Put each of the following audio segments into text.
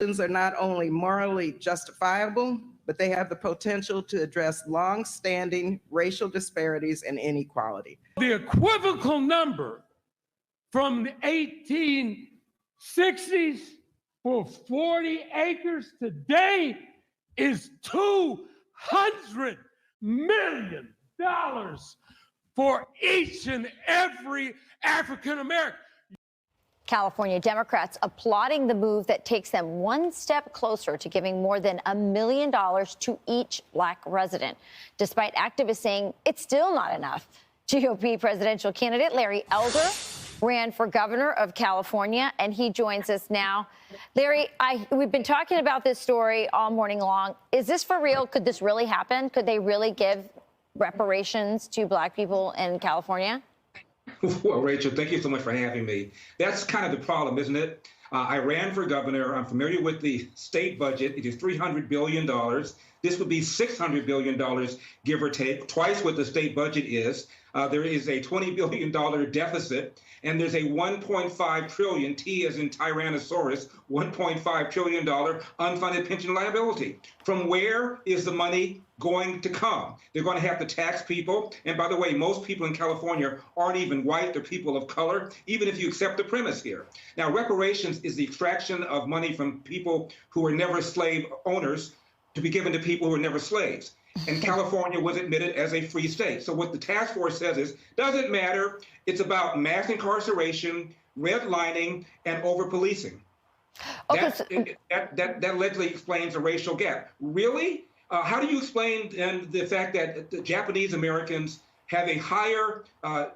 Are not only morally justifiable, but they have the potential to address long-standing racial disparities and inequality. The equivocal number from the 1860s for 40 acres today is $200 million for each and every African American. California Democrats applauding the move that takes them one step closer to giving more than $1 million to each black resident, despite activists saying it's still not enough. GOP presidential candidate Larry Elder ran for governor of California, and he joins us now. Larry, we've been talking about this story all morning long. Is this for real? Could this really happen? Could they really give reparations to black people in California? Well, Rachel, thank you so much for having me. That's kind of the problem, isn't it? I ran for governor. I'm familiar with the state budget. It is $300 billion. This would be $600 billion, give or take, twice what the state budget is. There is a $20 billion deficit, and there's a $1.5 trillion, T as in Tyrannosaurus, $1.5 trillion unfunded pension liability. From where is the money going to come? They're going to have to tax people. And by the way, most people in California aren't even white. They're people of color, even if you accept the premise here. Now, reparations is the extraction of money from people who were never slave owners to be given to people who were never slaves. And California was admitted as a free state. So what the task force says is, doesn't matter. It's about mass incarceration, redlining, and over-policing. Okay, that allegedly explains the racial gap. Really? How do you explain the fact that the Japanese Americans have a higher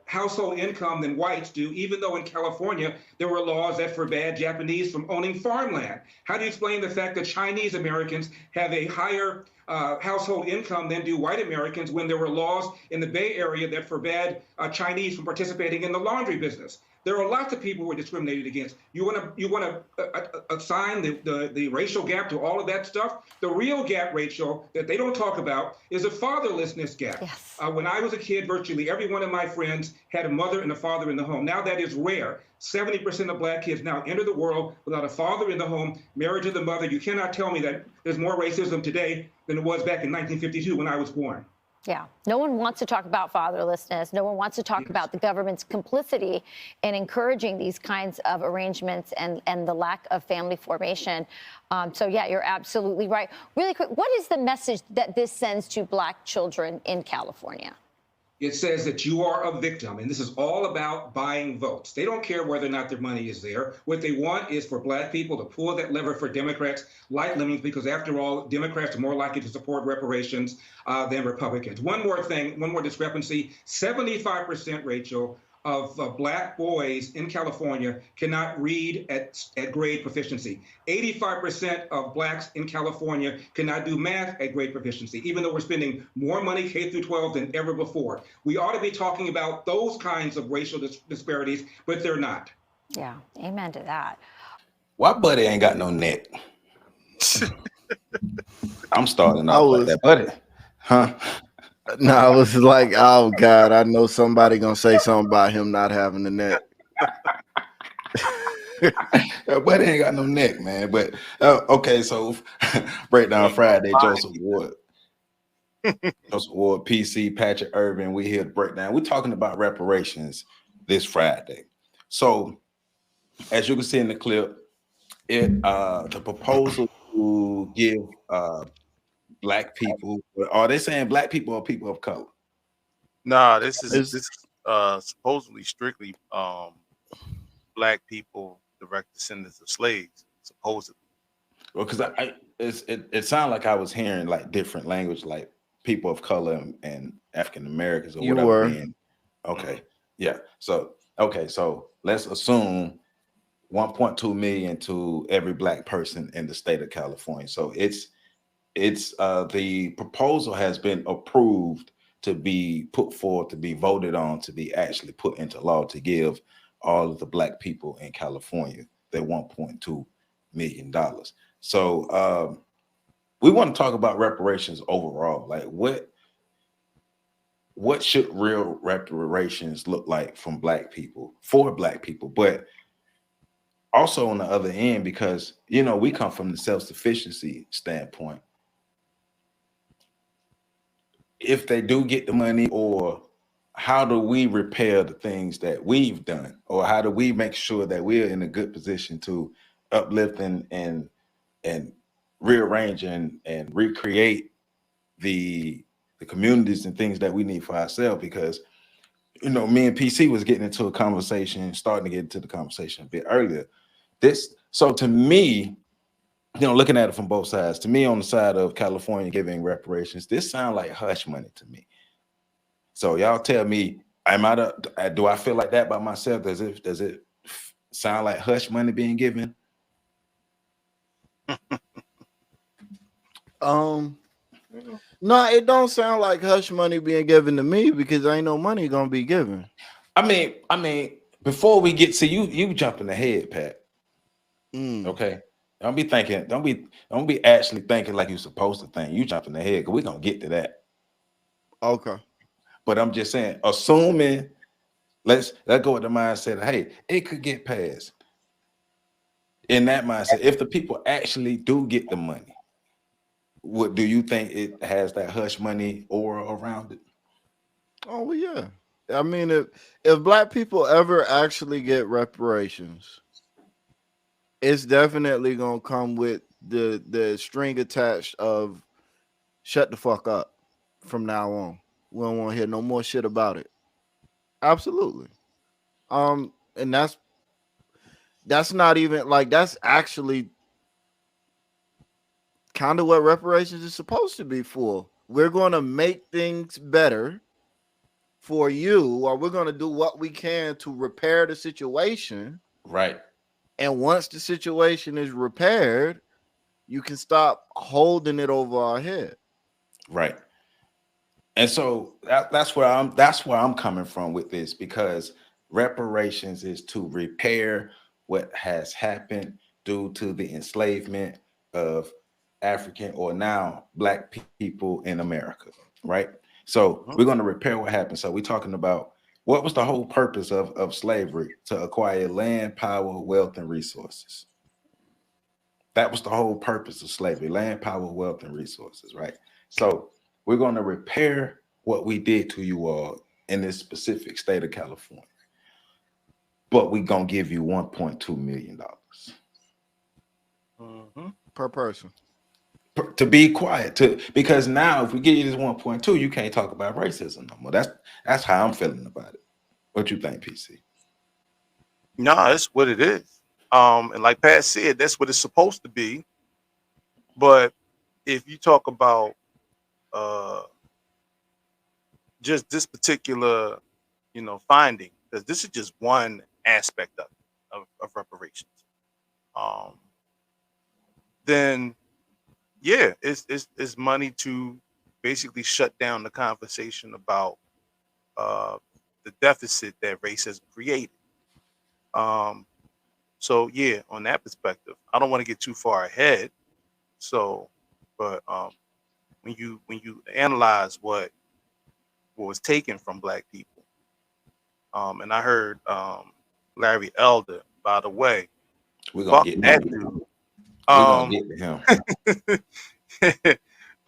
household income than whites do, even though in California there were laws that forbade Japanese from owning farmland? How do you explain the fact that Chinese Americans have a higher household income than do white Americans when there were laws in the Bay Area that forbade Chinese from participating in the laundry business? There are lots of people who are discriminated against. You want to assign the racial gap to all of that stuff? The real gap, Rachel, that they don't talk about is a fatherlessness gap. Yes. When I was a kid, virtually every one of my friends had a mother and a father in the home. Now that is rare. 70% of black kids now enter the world without a father in the home, married to the mother. You cannot tell me that there's more racism today than it was back in 1952 when I was born. Yeah, no one wants to talk about fatherlessness. No one wants to talk about the government's complicity in encouraging these kinds of arrangements and the lack of family formation. So, yeah, you're absolutely right. Really quick, what is the message that this sends to black children in California? It says that you are a victim, and this is all about buying votes. They don't care whether or not their money is there. What they want is for black people to pull that lever for Democrats like lemmings, because after all, Democrats are more likely to support reparations than Republicans. One more thing, one more discrepancy, 75%, Rachel, of black boys in California cannot read at grade proficiency. 85% of blacks in California cannot do math at grade proficiency, even though we're spending more money K through 12 than ever before. We ought to be talking about those kinds of racial disparities, but they're not. Yeah, amen to that. Why Buddy ain't got no neck? I'm starting off like that, Buddy. Huh? No, I was like, oh God, I know somebody gonna say something about him not having the neck. Buddy ain't got no neck, man. But okay, so Breakdown Friday, Joseph Ward, PC, Patrick Irvin. We here to break down. We're talking about reparations this Friday. So as you can see in the clip, the proposal to give black people, are they saying black people or people of color? Nah, this is supposedly strictly black people, direct descendants of slaves, supposedly. Well, because it sounded like I was hearing like different language, like people of color and African Americans or whatever. Were. Okay, yeah. So so let's assume 1.2 million to every black person in the state of California. So it's the proposal has been approved to be put forward, to be voted on, to be actually put into law to give all of the black people in California their $1.2 million. So we want to talk about reparations overall. Like what should real reparations look like from black people, for black people? But also on the other end, because we come from the self-sufficiency standpoint. If they do get the money, or how do we repair the things that we've done, or how do we make sure that we're in a good position to uplift and rearrange and recreate the communities and things that we need for ourselves? Because me and PC was getting into a conversation, starting to get into the conversation a bit earlier. So to me, looking at it from both sides, to me, on the side of California giving reparations, this sounds like hush money to me. So y'all tell me, do I feel like that by myself? Does it sound like hush money being given? No, it don't sound like hush money being given to me, because ain't no money gonna be given. I mean, before we get to you jumping ahead, Pat. Okay. Don't be actually thinking like you're supposed to think. You jumping ahead, because we're gonna get to that. Okay. But I'm just saying, assuming, let's go with the mindset of, hey, it could get passed. In that mindset, if the people actually do get the money, what do you think it has that hush money aura around it? Oh, well, yeah. I mean, if Black people ever actually get reparations, it's definitely gonna come with the string attached of shut the fuck up from now on. We don't want to hear no more shit about it. Absolutely. And that's not even like, that's actually kind of what reparations is supposed to be for. We're going to make things better for you, or we're going to do what we can to repair the situation. Right. And once the situation is repaired, you can stop holding it over our head. Right. And so that's where I'm coming from with this, because reparations is to repair what has happened due to the enslavement of African, or now Black people in America, right? So we're going to repair what happened. So we're talking about, what was the whole purpose of slavery? To acquire land, power, wealth, and resources. That was the whole purpose of slavery: land, power, wealth, and resources, right? So we're going to repair what we did to you all in this specific state of California, but we're going to give you $1.2 million per person. To be quiet, because now if we give you this 1.2, you can't talk about racism no more. That's how I'm feeling about it. What you think, PC? No, that's what it is. And like Pat said, that's what it's supposed to be. But if you talk about just this particular, finding, because this is just one aspect of reparations, then yeah, it's money to basically shut down the conversation about the deficit that racism created. So yeah, on that perspective, I don't want to get too far ahead. So, but when you analyze what was taken from Black people, and I heard Larry Elder, by the way, we're gonna get that dude. We're gonna get to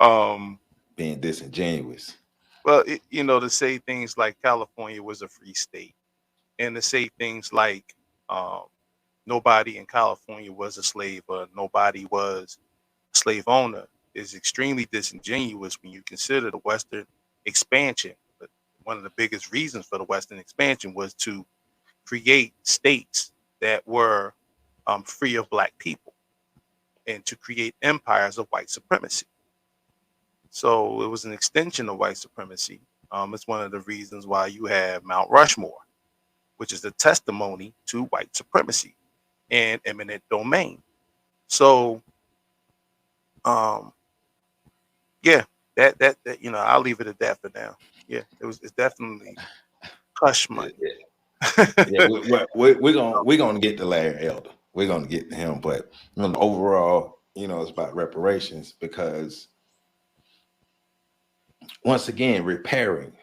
him. Being disingenuous. Well, to say things like California was a free state, and to say things like nobody in California was a slave, or nobody was a slave owner, is extremely disingenuous when you consider the Western expansion. But one of the biggest reasons for the Western expansion was to create states that were free of Black people, and to create empires of white supremacy. So it was an extension of white supremacy. It's one of the reasons why you have Mount Rushmore, which is a testimony to white supremacy and eminent domain. So, yeah, that I'll leave it at that for now. Yeah, it's definitely hush money. Yeah, we're gonna get to Larry Elder. We're gonna get to him, but overall, it's about reparations, because once again, repairing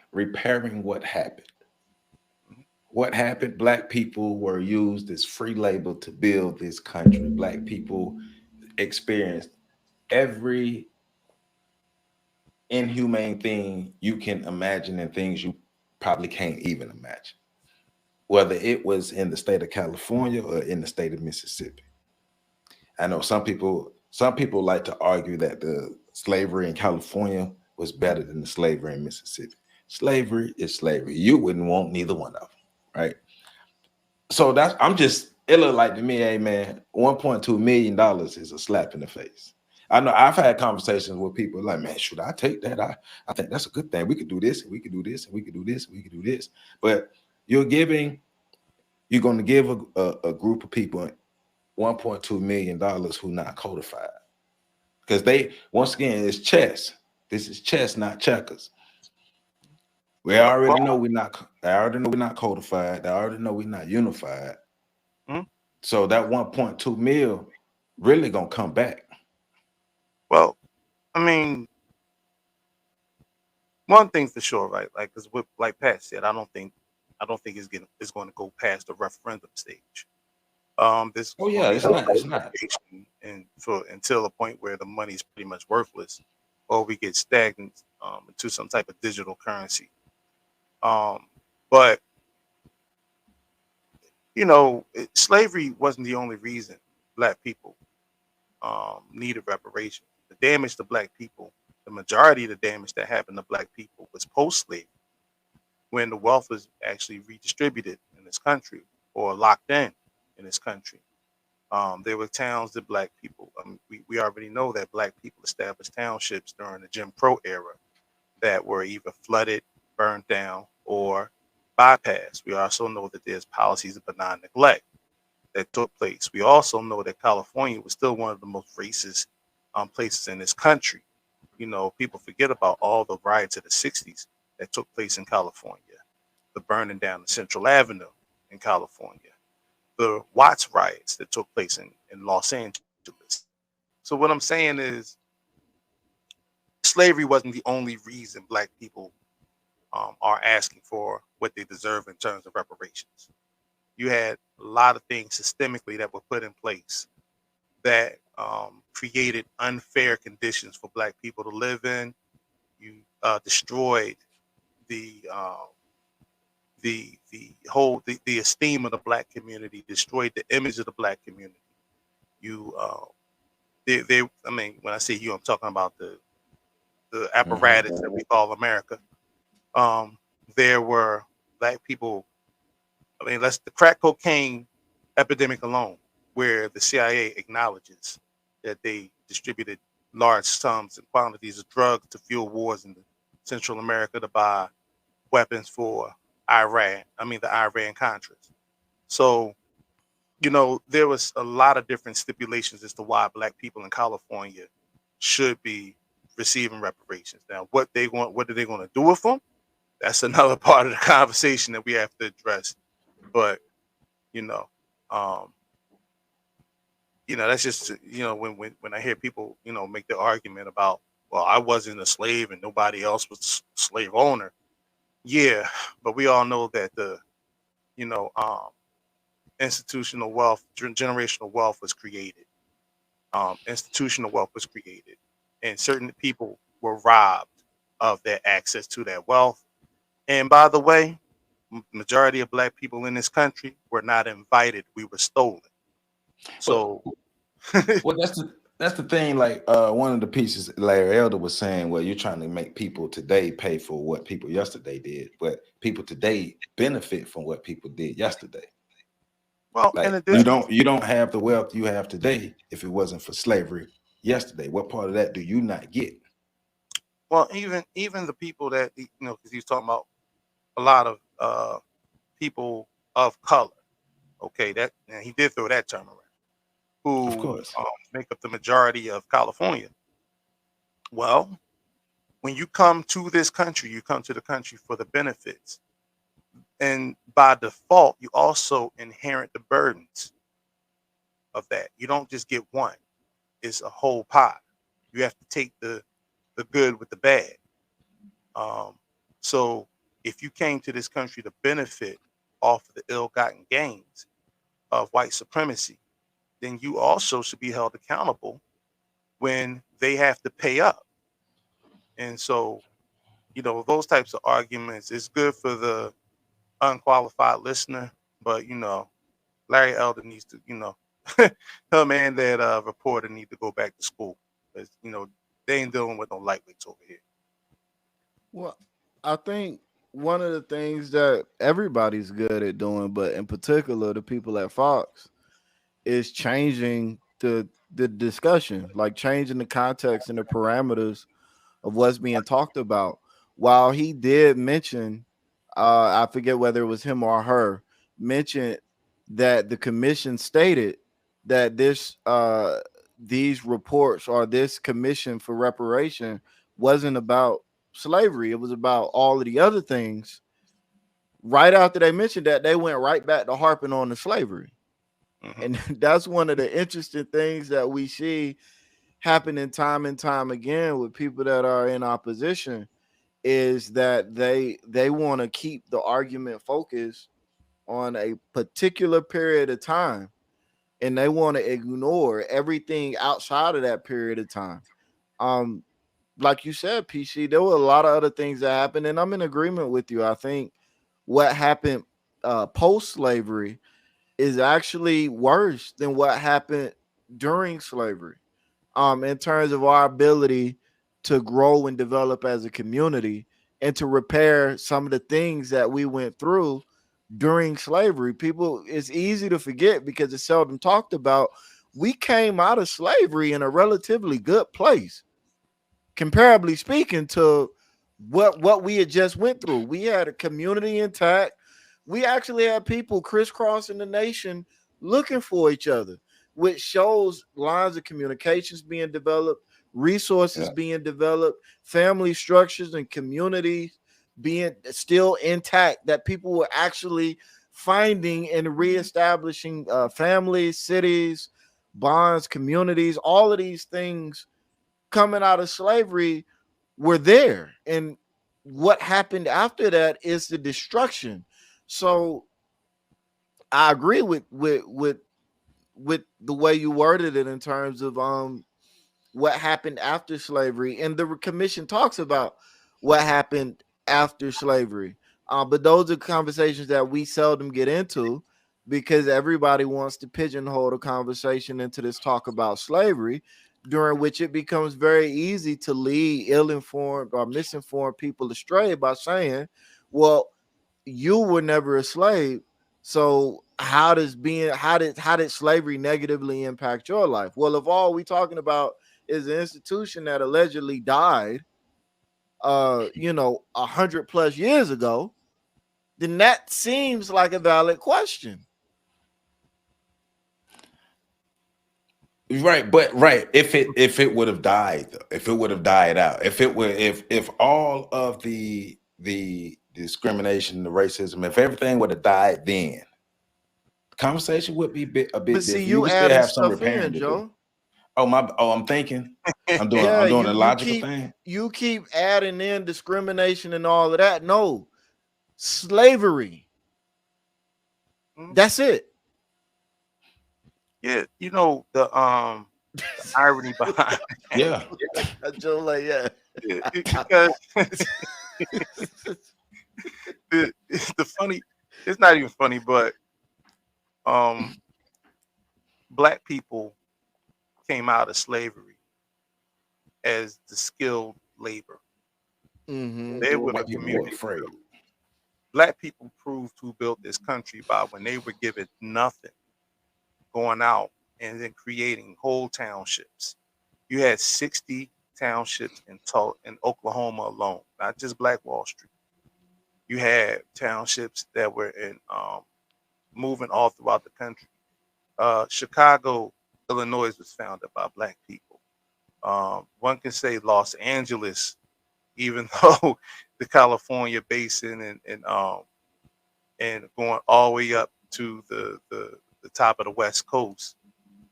what happened. what happened? Black people were used as free labor to build this country. Black people experienced every inhumane thing you can imagine and things you probably can't even imagine, whether it was in the state of California or in the state of Mississippi. I know some people like to argue that the slavery in California was better than the slavery in Mississippi. Slavery is slavery. You wouldn't want neither one of them, right? So it looked like to me, hey man, $1.2 million is a slap in the face. I know I've had conversations with people like, man, should I take that? I think that's a good thing. We could do this, and we could do this, and we could do this, and we could do this. But you're going to give a group of people $1.2 million who not codified. Because once again, it's chess. This is chess, not checkers. We already know we're not. I already know we're not codified. I already know we're not unified. Mhm. So that 1.2 mil really gonna come back. Well, I mean, one thing for sure, right? Like, because like Pat said, I don't think it's going to go past the referendum stage. This Oh is going yeah, to it's be not. It's not. and for until a point where the money is pretty much worthless, or we get stagnant into some type of digital currency. But slavery wasn't the only reason Black people needed reparations. The damage to Black people, the majority of the damage that happened to Black people was post-slavery, when the wealth was actually redistributed in this country or locked in this country. There were towns that Black people, we already know that Black people established townships during the Jim Crow era that were either flooded, burned down, or bypassed. We also know that there's policies of benign neglect that took place. We also know that California was still one of the most racist places in this country. People forget about all the riots of the 60s that took place in California, the burning down of Central Avenue in California, the Watts riots that took place in Los Angeles. So what I'm saying is slavery wasn't the only reason Black people are asking for what they deserve in terms of reparations. You had a lot of things systemically that were put in place that created unfair conditions for Black people to live in. You destroyed the the esteem of the Black community, destroyed the image of the Black community. You I mean, when I say you, I'm talking about the apparatus that we call America. Um, there were Black people. I mean, the crack cocaine epidemic alone, where the CIA acknowledges that they distributed large sums and quantities of drugs to fuel wars in Central America to buy weapons for Iran. I mean, the Iran Contras. So, there was a lot of different stipulations as to why Black people in California should be receiving reparations. Now, what are they going to do with them? That's another part of the conversation that we have to address. But you know, um, that's just when I hear people make the argument about, well, I wasn't a slave and nobody else was a slave owner. Yeah, but we all know that the you know institutional wealth, generational wealth was created. Institutional wealth was created, and certain people were robbed of their access to that wealth. And by the way, majority of Black people in this country were not invited; we were stolen. But So, well, that's the thing. Like one of the pieces Larry Elder was saying, well, you're trying to make people today pay for what people yesterday did, but people today benefit from what people did yesterday. well, in Like addition, you don't have the wealth you have today if it wasn't for slavery yesterday. What part of that do you not get? well, even the people that because he's talking about a lot of people of color. Okay, that and he did throw that term around, Of who course. make up the majority of California. Well, when you come to this country, you come to the country for the benefits, and by default, you also inherit the burdens of that. You don't just get one; it's a whole pie. You have to take the good with the bad. Um, so if you came to this country to benefit off of the ill-gotten gains of white supremacy, then you also should be held accountable when they have to pay up. And so, those types of arguments is good for the unqualified listener, but Larry Elder needs to, him and that reporter need to go back to school, because they ain't dealing with no lightweights over here. Well, I think one of the things that everybody's good at doing, but in particular the people at Fox, is changing the discussion, like changing the context and the parameters of what's being talked about. While he did mention, I forget whether it was him or her, mentioned that the commission stated that these reports or this commission for reparation wasn't about slavery. It was about all of the other things. Right after they mentioned that, they went right back to harping on the slavery. Mhm. And that's one of the interesting things that we see happening time and time again with people that are in opposition, is that they want to keep the argument focused on a particular period of time, and they want to ignore everything outside of that period of time. Um, like you said, PC, there were a lot of other things that happened, and I'm in agreement with you. I think what happened post slavery is actually worse than what happened during slavery, in terms of our ability to grow and develop as a community and to repair some of the things that we went through during slavery. People, it's easy to forget because it's seldom talked about. We came out of slavery in a relatively good place, comparably speaking to what we had just went through. We had a community intact. We actually had people crisscrossing the nation looking for each other, which shows lines of communications being developed, resources being developed, family structures and communities being still intact, that people were actually finding and reestablishing families, cities, bonds, communities. All of these things coming out of slavery were there. And what happened after that is the destruction. So I agree with the way you worded it in terms of what happened after slavery, and the commission talks about what happened after slavery. But those are conversations that we seldom get into because everybody wants to pigeonhole the conversation into this talk about slavery, during which it becomes very easy to lead ill-informed or misinformed people astray by saying, well, you were never a slave, so how did slavery negatively impact your life? Well, if all we talking about is an institution that allegedly died 100+ years ago, then that seems like a valid question. Right, but right, if it would have died, if it would have died out, if all of the discrimination, the racism, if everything would have died, then the conversation would be a bit But see, different. You you would still adding have some stuff in, repairing to do. Joe. I'm thinking. I'm doing Yeah, I'm doing a you logical keep thing. adding in discrimination and all of that. No, slavery. Mhm. That's it. Yeah, the irony behind Yeah. Joe, like, yeah. it, because the funny, it's not even funny, but black people came out of slavery as the skilled labor. Mm-hmm. They were the White people were community. afraid. Black people proved who built this country by when they were given nothing, going out and then creating whole townships. You had 60 townships in Oklahoma alone, not just Black Wall Street. You had townships that were in moving all throughout the country. Chicago, Illinois was founded by Black people. One can say Los Angeles, even though the California basin and going all the way up to the top of the West Coast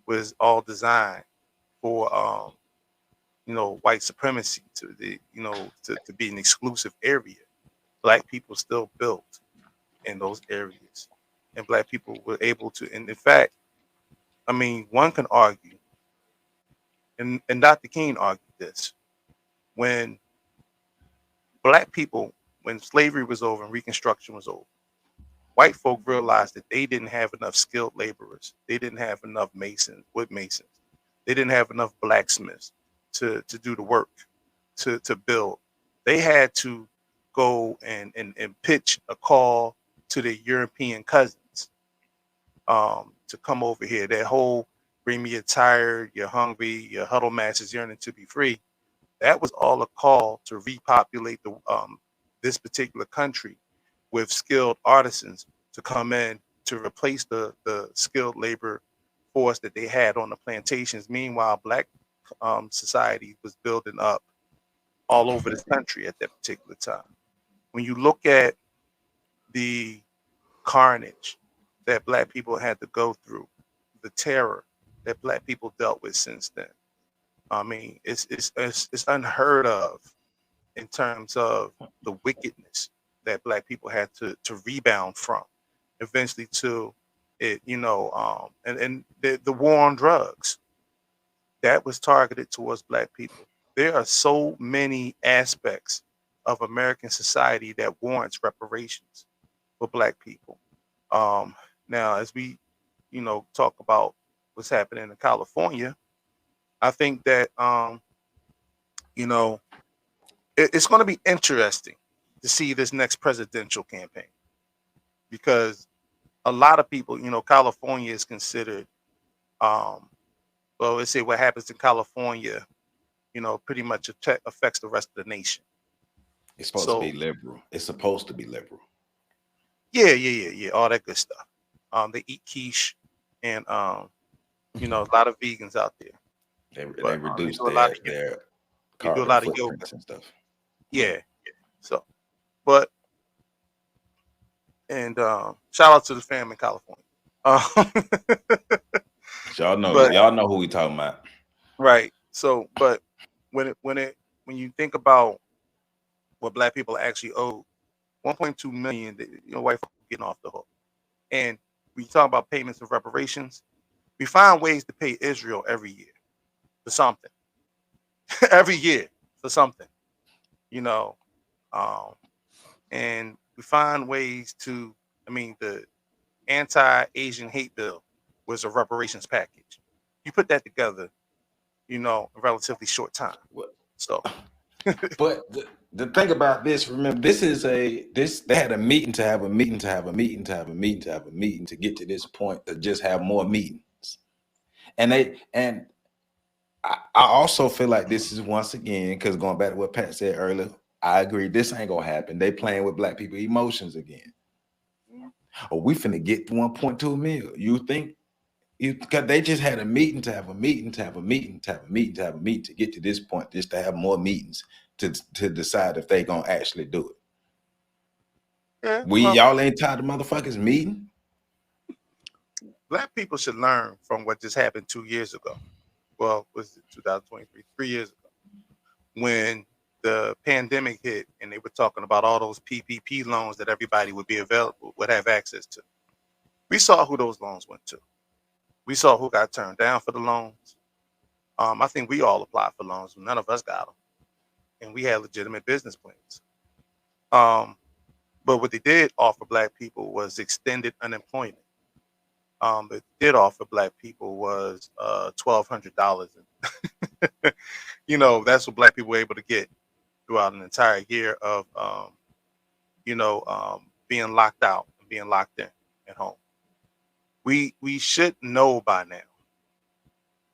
was all designed for white supremacy, to be an exclusive area. Black people still built in those areas, and black people were able to. And in fact, I mean, one can argue, and Dr. King argued this, when black people, when slavery was over and Reconstruction was over, white folk realized that they didn't have enough skilled laborers. They didn't have enough wood masons. They didn't have enough blacksmiths to do the work, to build. They had to go and pitch a call to their European cousins to come over here. That whole bring me, you're tired, you're hungry, your huddle masses yearning to be free. That was all a call to repopulate the this particular country with skilled artisans to come in to replace the skilled labor force that they had on the plantations. Meanwhile, black society was building up all over this country at that particular time. When you look at the carnage that black people had to go through, the terror that black people dealt with since then, I mean, it's unheard of in terms of the wickedness that black people had to rebound from, eventually to it, and the war on drugs that was targeted towards black people. There are so many aspects of American society that warrants reparations for black people. Now, as we, talk about what's happening in California, I think that, it's going to be interesting to see this next presidential campaign, because a lot of people, California is considered, well, let's say what happens in California, pretty much affects the rest of the nation. It's supposed to be liberal. It's supposed to be liberal. Yeah, all that good stuff. They eat quiche, and a lot of vegans out there. They But, reduce they do a lot of their yoga. They do a carbon lot of yoga. footprints and stuff. Yeah. So, but and shout out to the fam in California. Y'all know, But- y'all know who we talking about. Right. So, but when you think about what black people actually owe, 1.2 million, white folk getting off the hook. And we talk about payments of reparations. We find ways to pay Israel every year for something. Every year for something, and we find ways to. I mean, the anti-Asian hate bill was a reparations package. You put that together, in a relatively short time. So, but the thing about this, remember, they had a meeting to have a meeting to have a meeting to have a meeting to have a meeting to get to this point to just have more meetings. And I also feel like this is, once again, because going back to what Pat said earlier, I agree, this ain't gonna happen. They playing with black people emotions again. Or we finna get 1.2 mil. You think because they just had a meeting to have a meeting to have a meeting to have a meeting to have a meeting to get to this point, just to have more meetings to decide if they gonna actually do it. Yeah, y'all ain't tired of motherfuckers meeting. Black people should learn from what just happened 2 years ago. Well, was it 2023? 3 years ago, when the pandemic hit and they were talking about all those PPP loans that everybody would have access to. We saw who those loans went to. We saw who got turned down for the loans. I think we all applied for loans. None of us got them, and we had legitimate business plans. But what they did offer black people was extended unemployment. It did offer black people was $1,200. That's what black people were able to get throughout an entire year of being locked out and being locked in at home. We should know by now.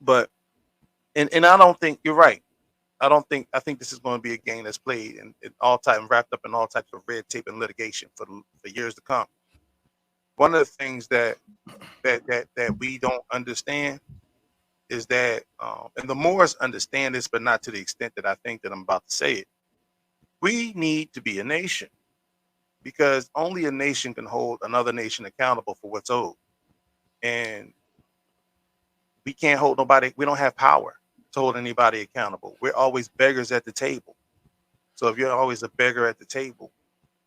But and I don't think you're right. I think this is going to be a game that's played and all time wrapped up in all types of red tape and litigation for years to come. One of the things that we don't understand is that, and the Moors understand this, but not to the extent that I think that I'm about to say it. We need to be a nation, because only a nation can hold another nation accountable for what's owed. And we can't hold nobody. We don't have power to hold anybody accountable. We're always beggars at the table. So if you're always a beggar at the table,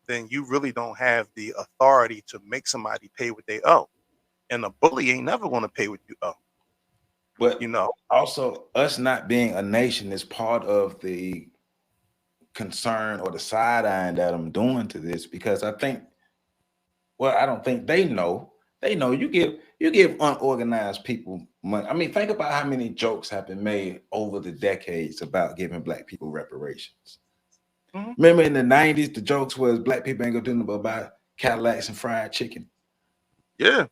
then you really don't have the authority to make somebody pay what they owe. And a bully ain't never going to pay what you owe. But You know, also, us not being a nation is part of the concern or the side eyeing that I'm doing to this, because I think, well, I don't think they know. They know you give unorganized people money. I mean, think about how many jokes have been made over the decades about giving black people reparations. Mhm. Remember in the 90s, the jokes was black people ain't gonna do nothing about Cadillacs and fried chicken. yeah,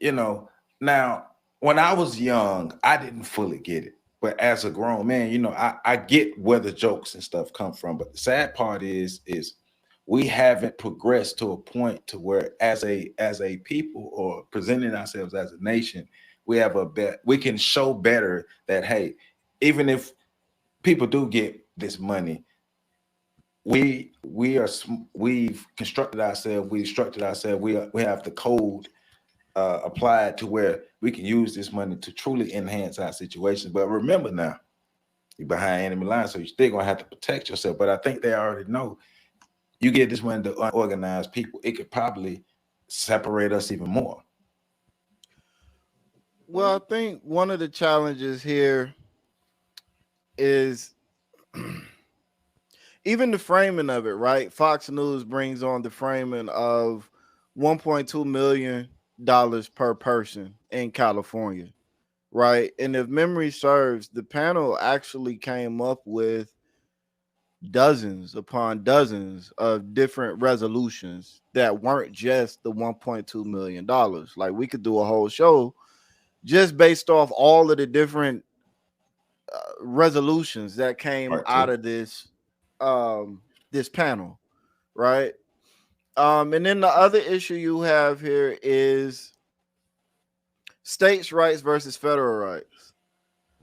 You know, now when I was young, I didn't fully get it. But as a grown man, you know, I get where the jokes and stuff come from. But the sad part is we haven't progressed to a point to where as a people, or presenting ourselves as a nation, we have we can show better that, hey, even if people do get this money, we've constructed ourselves, we structured ourselves, we have the code applied to where we can use this money to truly enhance our situation. But remember now, you're behind enemy lines, so you're still gonna have to protect yourself. But I think they already know, you get this money to unorganized people, it could probably separate us even more. Well, I think one of the challenges here is even the framing of it, right? Fox News brings on the framing of $1.2 million per person in California, right? And if memory serves, the panel actually came up with dozens upon dozens of different resolutions that weren't just the $1.2 million. Like, we could do a whole show just based off all of the different resolutions that came Part out two. of this panel, right? And then the other issue you have here is states' rights versus federal rights.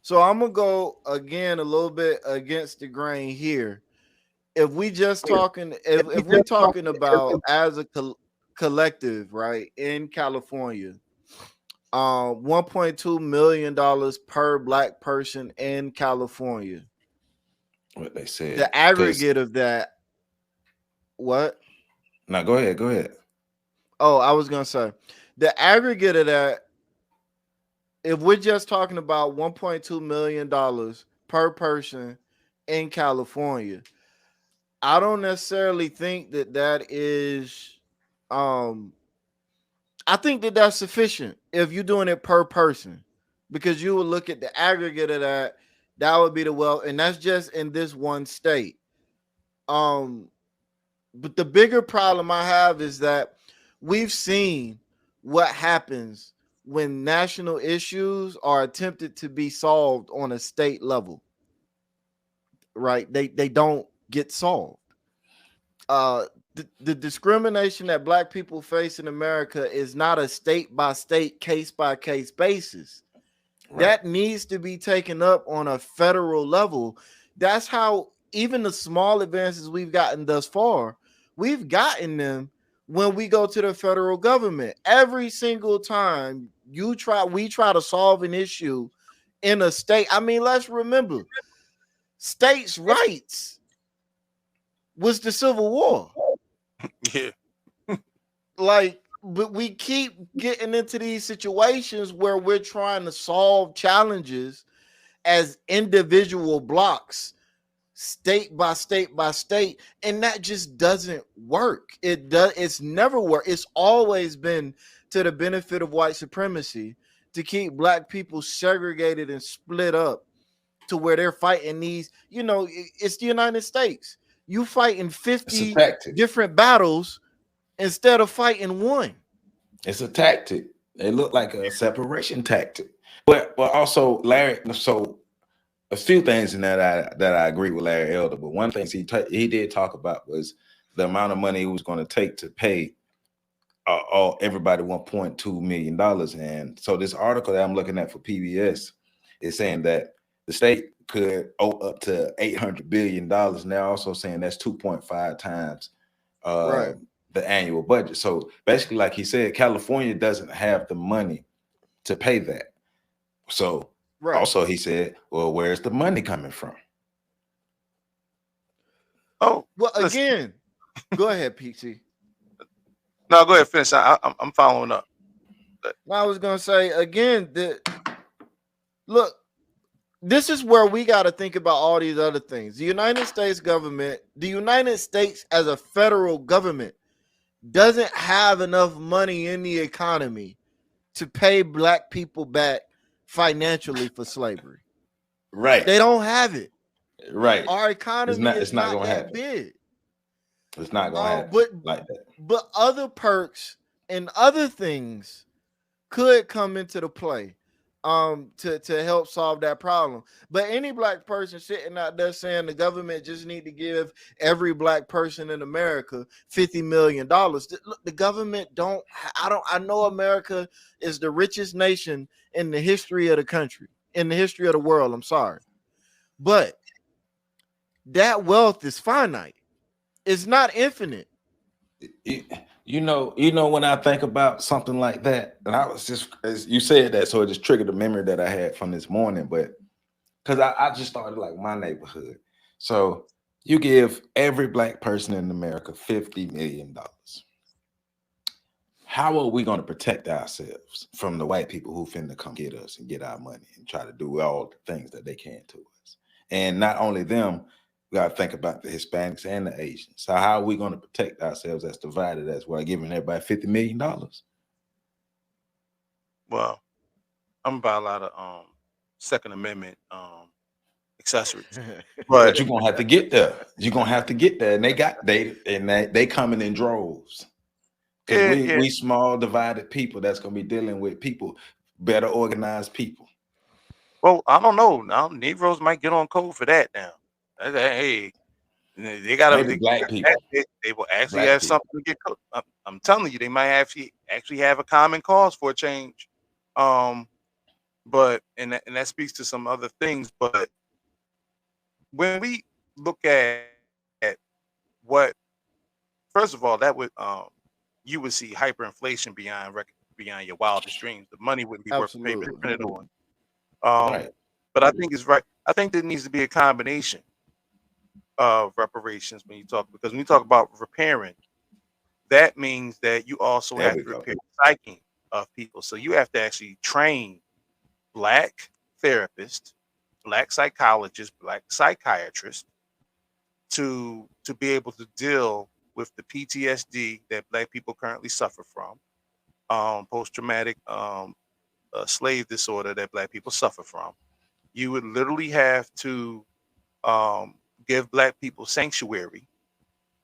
So I'm gonna go again a little bit against the grain here. If we just talking, if we're talking about as a collective, right, in California, 1.2 million dollars per black person in California. What they said. The aggregate of that, what? Now go ahead. Oh, I was gonna say the aggregate of that, if we're just talking about $1.2 million per person in California, I don't necessarily think that is I think that that's sufficient if you're doing it per person, because you would look at the aggregate of that would be the wealth, and that's just in this one state. But the bigger problem I have is that we've seen what happens when national issues are attempted to be solved on a state level, right? They don't get solved. The discrimination that black people face in America is not a state by state, case by case basis. Right. That needs to be taken up on a federal level. That's how even the small advances we've gotten thus far, we've gotten them when we go to the federal government. Every single time we try to solve an issue in a state. I mean, let's remember, states' rights was the Civil War. yeah. Like, but we keep getting into these situations where we're trying to solve challenges as individual blocks, state by state by state, and that just doesn't work. It's never worked. It's always been to the benefit of white supremacy to keep black people segregated and split up to where they're fighting these, it's the United States. You fighting 50 different battles instead of fighting one. It's a tactic. It looked like a separation tactic. But also, Larry, so a few things in that I agree with Larry Elder, but one thing he did talk about was the amount of money he was going to take to pay everybody $1.2 million. And so this article that I'm looking at for PBS is saying that the state could owe up to $800 billion. And they're also saying that's 2.5 times Right. the annual budget. So basically, like he said, California doesn't have the money to pay that. So Right. also he said, well, where's the money coming from? Oh, Well, listen. again, Go ahead, PT. No, go ahead, finish. I'm following up. I was gonna say again that look, this is where we got to think about all these other things. The United States government, the United States as a federal government, doesn't have enough money in the economy to pay black people back financially for slavery. Right. They don't have it. Right. Our economy It's is not not gonna that happen. big. It's not gonna happen like that. But other perks and other things could come into the play to help solve that problem. But any black person sitting out there saying the government just need to give every black person in America $50 million. The government I know America is the richest nation in the history of the country, in the history of the world. I'm sorry. But that wealth is finite. It's not infinite. You know, when I think about something like that, and I was just, as you said that, so it just triggered a memory that I had from this morning. But because I just started like my neighborhood. So you give every black person in America $50 million. How are we going to protect ourselves from the white people who finna come get us and get our money and try to do all the things that they can to us? And not only them, we got to think about the Hispanics and the Asians. So how are we going to protect ourselves as divided as well, giving everybody $50 million? Well, I'm about a lot of Second Amendment accessories, But you're gonna have to get there. You're gonna have to get there, and they coming in droves. Because we small divided people that's gonna be dealing with people, better organized people. Well, I don't know. Now Negroes might get on code for that now. Hey, they gotta Maybe black people. They will actually Black have people. something to get cooked. I'm telling you, they might actually have a common cause for a change. But and that speaks to some other things. But when we look at what, first of all, that would you would see hyperinflation beyond your wildest dreams. The money wouldn't be worth the paper it's printed on. Right. But I think it's right. I think there needs to be a combination of reparations when you talk about repairing, that means that you also There have we to go. repair the psyche of people. So you have to actually train black therapists, black psychologists, black psychiatrists to be able to deal with the PTSD that black people currently suffer from, post-traumatic slave disorder that black people suffer from. You would literally have to give black people sanctuary.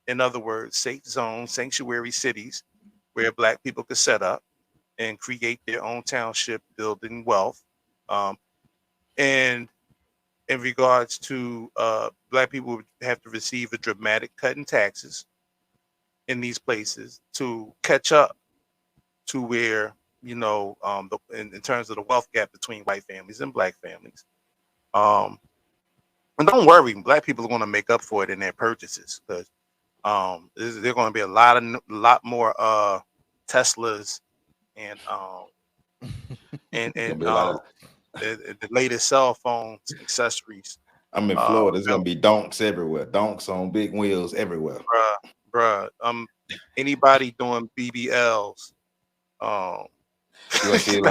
In other words, safe zones, sanctuary cities where black people could set up and create their own township, building wealth. And in regards to black people would have to receive a dramatic cut in taxes in these places to catch up to where, in terms of the wealth gap between white families and black families. And don't worry, black people are going to make up for it in their purchases, because there's going to be a lot more Teslas and the latest cell phones, accessories. I'm in Florida. There's gonna be donks everywhere. Donks on big wheels everywhere. Bruh. Anybody doing BBLs? You're gonna see a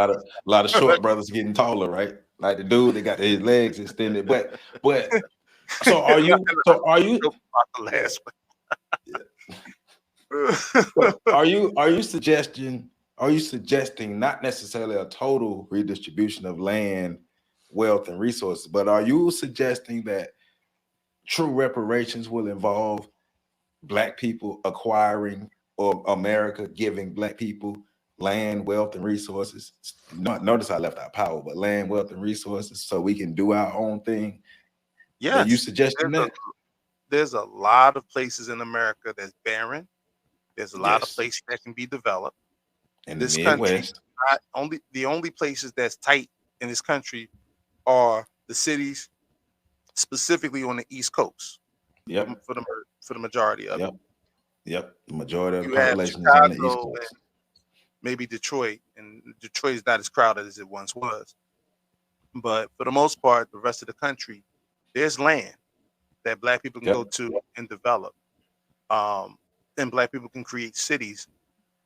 lot of short brothers getting taller, right? Like the dude that got his legs extended. But so are you are you suggesting not necessarily a total redistribution of land, wealth, and resources, but are you suggesting that true reparations will involve black people acquiring, or America giving black people land, wealth, and resources? Notice I left out power, but land, wealth, and resources, so we can do our own thing. Yes. Are you suggesting that? There's a lot of places in America that's barren. There's a lot of places that can be developed. In this the country, Midwest, the only places that's tight in this country are the cities, specifically on the East Coast. Yep. For the majority of it. Yep. The majority of the You have population is on the East Chicago Coast. Maybe Detroit, and Detroit is not as crowded as it once was. But for the most part, the rest of the country, there's land that black people can go to and develop. and black people can create cities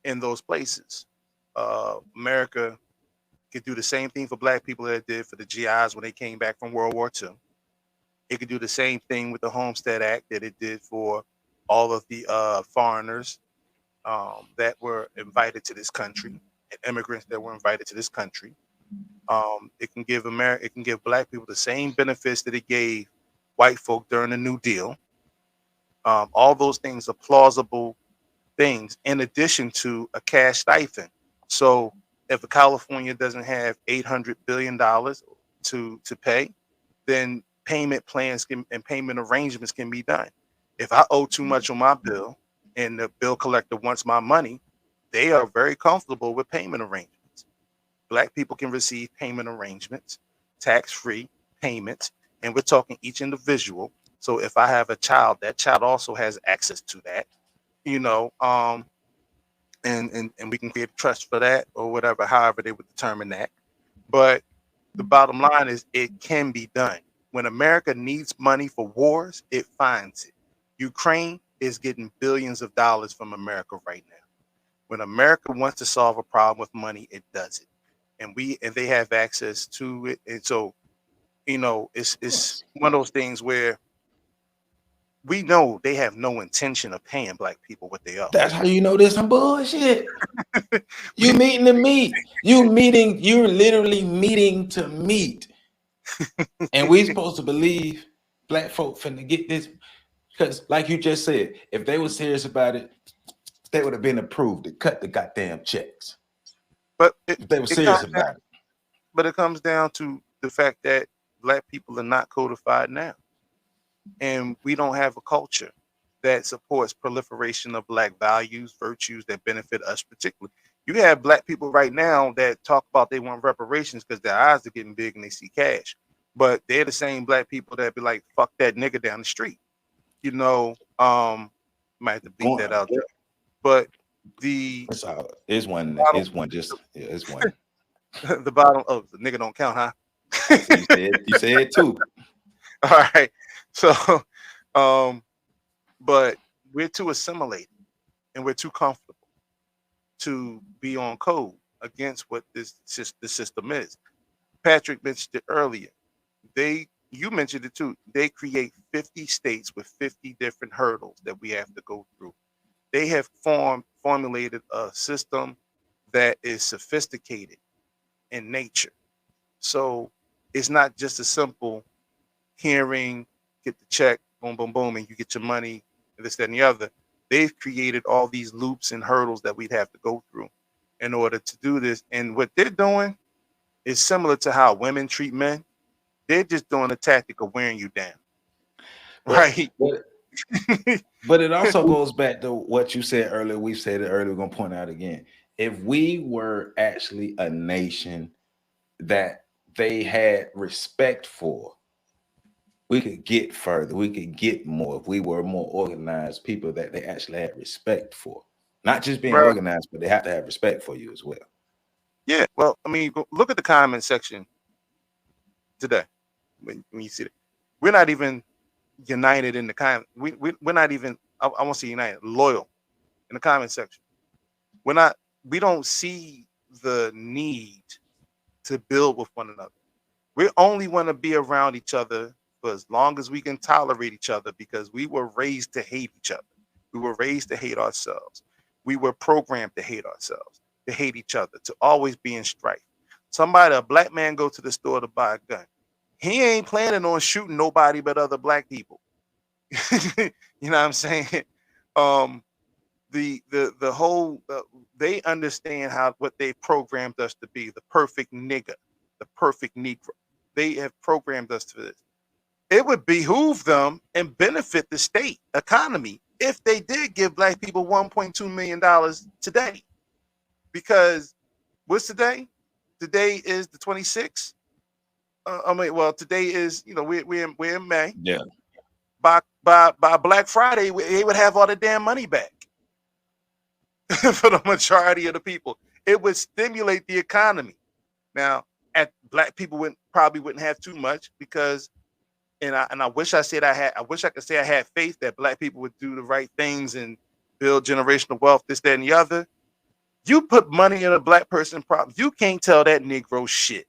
in those places. America could do the same thing for black people that it did for the GIs when they came back from World War II. It could do the same thing with the Homestead Act that it did for all of the foreigners that were invited to this country, and immigrants that were invited to this country. It can give America, it can give black people the same benefits that it gave white folk during the New Deal. All those things are plausible things in addition to a cash stipend. So if California doesn't have $800 billion to pay, then payment plans and payment arrangements can be done. If I owe too much on my bill and the bill collector wants my money, they are very comfortable with payment arrangements. Black people can receive payment arrangements, tax-free payments, and we're talking each individual. So if I have a child, that child also has access to that, you know, and we can create a trust for that or whatever, however they would determine that. But the bottom line is it can be done. When America needs money for wars, it finds it. Ukraine is getting billions of dollars from America right now. When America wants to solve a problem with money, it does it. And they have access to it. And so, you know, it's one of those things where we know they have no intention of paying black people what they owe. That's how you know there's some bullshit. You meeting to meet. You're literally meeting to meet. And we supposed to believe black folk finna get this. Because like you just said, if they were serious about it, they would have been approved to cut the goddamn checks. But if they were serious about it. But it comes down to the fact that black people are not codified now. And we don't have a culture that supports proliferation of black values, virtues that benefit us particularly. You have black people right now that talk about they want reparations because their eyes are getting big and they see cash. But they're the same black people that be like, fuck that nigga down the street. You know, might have to beat that out there. But it's one just it's one. The bottom of the nigga don't count, huh? you said it too. All right. So but we're too assimilated and we're too comfortable to be on code against what the system is. Patrick mentioned it earlier. You mentioned it too. They create 50 states with 50 different hurdles that we have to go through. They have formulated a system that is sophisticated in nature. So it's not just a simple hearing, get the check, boom, boom, boom, and you get your money, and this, that, and the other. They've created all these loops and hurdles that we'd have to go through in order to do this. And what they're doing is similar to how women treat men. They're just doing a tactic of wearing you down. Right. But it also goes back to what you said earlier. We said it earlier. We're going to point out again. If we were actually a nation that they had respect for, we could get further. We could get more if we were more organized people that they actually had respect for. Not just being organized, but they have to have respect for you as well. Yeah. Well, I mean, look at the comment section today. When you see it, we're not even united in the comment. We're not even, I won't say united, loyal in the comment section. We don't see the need to build with one another. We only want to be around each other for as long as we can tolerate each other because we were raised to hate each other. We were raised to hate ourselves. We were programmed to hate ourselves, to hate each other, to always be in strife. A black man go to the store to buy a gun. He ain't planning on shooting nobody but other black people. You know what I'm saying? The whole they understand what they programmed us to be, the perfect nigger, the perfect Negro. They have programmed us to this. It would behoove them and benefit the state economy if they did give black people $1.2 million today. Because what's today? Today is the 26th. Today is, we're in May. Yeah. By Black Friday, they would have all the damn money back for the majority of the people. It would stimulate the economy. Now, black people probably wouldn't have too much because, I wish I could say I had faith that black people would do the right things and build generational wealth, this, that, and the other. You put money in a black person problem, you can't tell that Negro shit.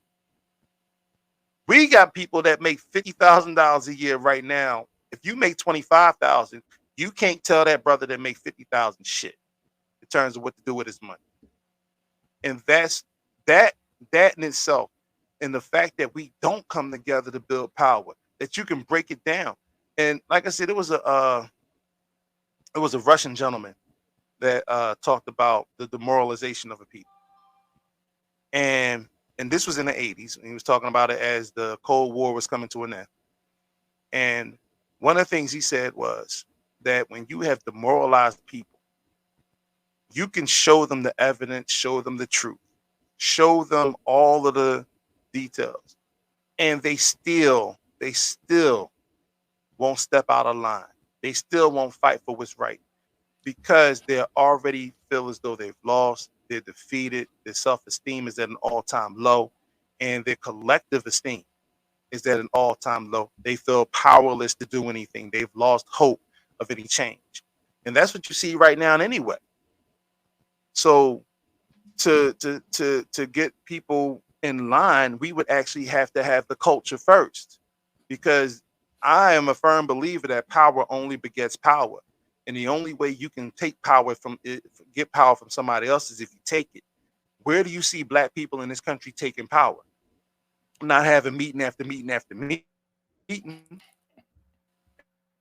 We got people that make $50,000 a year right now. If you make 25,000, you can't tell that brother that make 50,000 shit in terms of what to do with his money. And that's that in itself, and the fact that we don't come together to build power, that you can break it down. And like I said, it was a Russian gentleman that talked about the demoralization of a people. And this was in the 80s, and he was talking about it as the Cold War was coming to an end. And one of the things he said was that when you have demoralized people, you can show them the evidence, show them the truth, show them all of the details, and they still won't step out of line. They still won't fight for what's right because they already feel as though they've lost, they're defeated, their self-esteem is at an all-time low, and their collective esteem is at an all-time low. They feel powerless to do anything. They've lost hope of any change. And that's what you see right now anyway. So to get people in line, we would actually have to have the culture first, because I am a firm believer that power only begets power. And the only way you can take power from it, get power from somebody else, is if you take it. Where do you see black people in this country taking power? Not having meeting after meeting after meeting.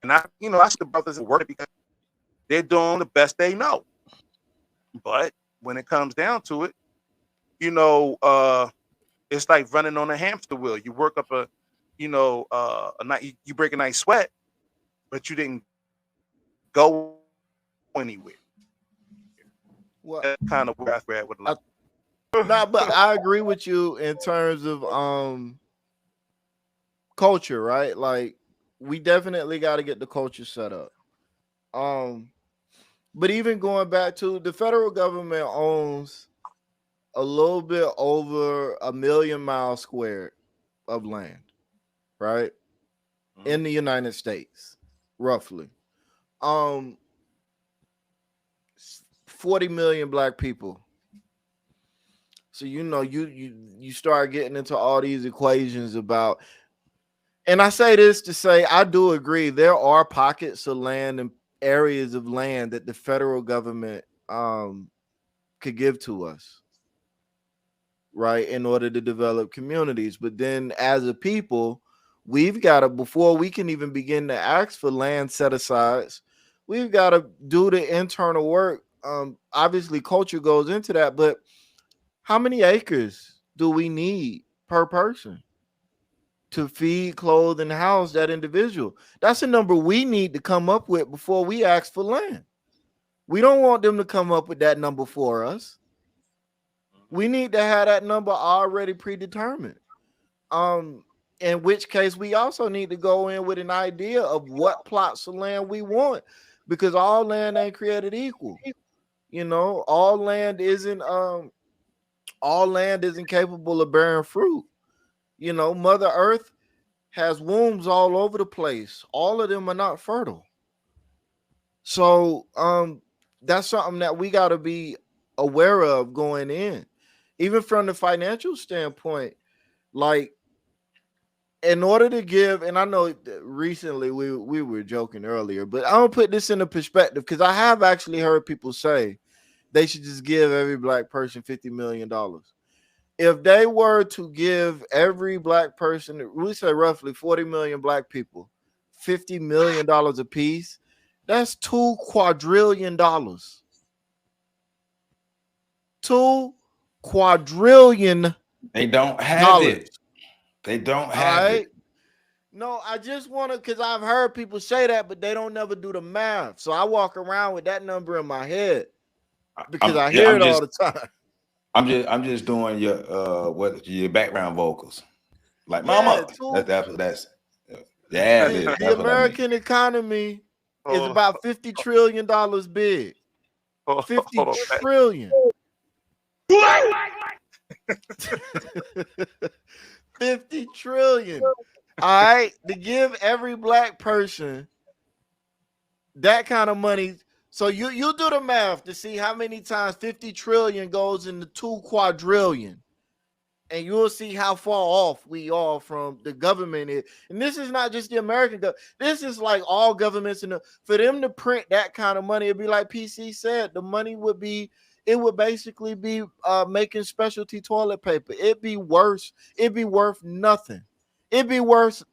And I see the brothers at work because they're doing the best they know. But when it comes down to it, it's like running on a hamster wheel. You work up a night, you break a nice sweat, but you didn't go anywhere. Well, That's kind of where we're at with life. No, but I agree with you in terms of culture, right? Like, we definitely got to get the culture set up. But even going back to the federal government owns a little bit over 1 million miles squared of land, right? In the United States, roughly. 40 million black people. So you start getting into all these equations about, and I say this to say I do agree there are pockets of land and areas of land that the federal government could give to us, right, in order to develop communities. But then as a people, we've got to, before we can even begin to ask for land set asides, we've got to do the internal work. Obviously culture goes into that, but how many acres do we need per person to feed, clothe, and house that individual? That's a number we need to come up with before we ask for land. We don't want them to come up with that number for us. We need to have that number already predetermined. In which case we also need to go in with an idea of what plots of land we want, because all land ain't created equal. All land isn't capable of bearing fruit. Mother Earth has wombs all over the place. All of them are not fertile. So that's something that we got to be aware of going in. Even from the financial standpoint, like, in order to give, and I know recently we were joking earlier, but I'll put this into perspective, because I have actually heard people say they should just give every black person $50 million. If they were to give every black person, we say roughly 40 million black people, $50 million a piece, that's $2 quadrillion. $2 quadrillion. They don't have it. They don't have it. No, I just want to, because I've heard people say that, but they don't never do the math. So I walk around with that number in my head because I hear it all the time. I'm just doing your background vocals, like mama. That's the American economy is about $50 trillion big. 50 trillion. 50 trillion. All right, to give every black person that kind of money. So you do the math to see how many times 50 trillion goes into 2 quadrillion. And you'll see how far off we are from the government is. And this is not just the American government. This is like all governments. For them to print that kind of money, it'd be like PC said, the money would be, it would basically be making specialty toilet paper. It'd be worse. It'd be worth nothing. It'd be worth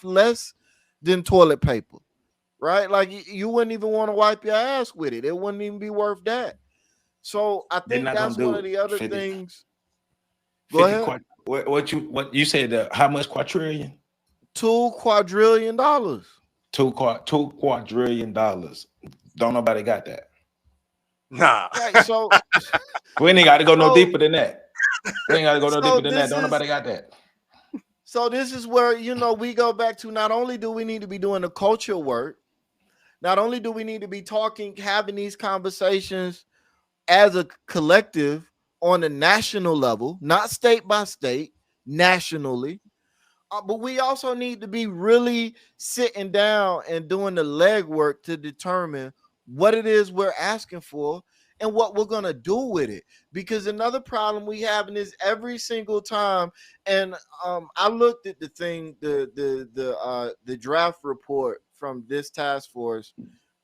less than toilet paper, right? Like you wouldn't even want to wipe your ass with it. It wouldn't even be worth that. So I They're think not that's gonna one of do the other 50 things. Go ahead. What you said? How much quadrillion? $2 quadrillion. Two quadrillion dollars. Don't nobody got that. Nah. Right. So We ain't got to go no So- deeper than that. We ain't got to go no So deeper than that. this Don't is- nobody got that. so this is where we go back to, not only do we need to be doing the culture work, not only do we need to be having these conversations as a collective on a national level, not state by state, nationally. But we also need to be really sitting down and doing the legwork to determine what it is we're asking for and what we're going to do with it. Because another problem we have is every single time, and I looked at the thing, the draft report from this task force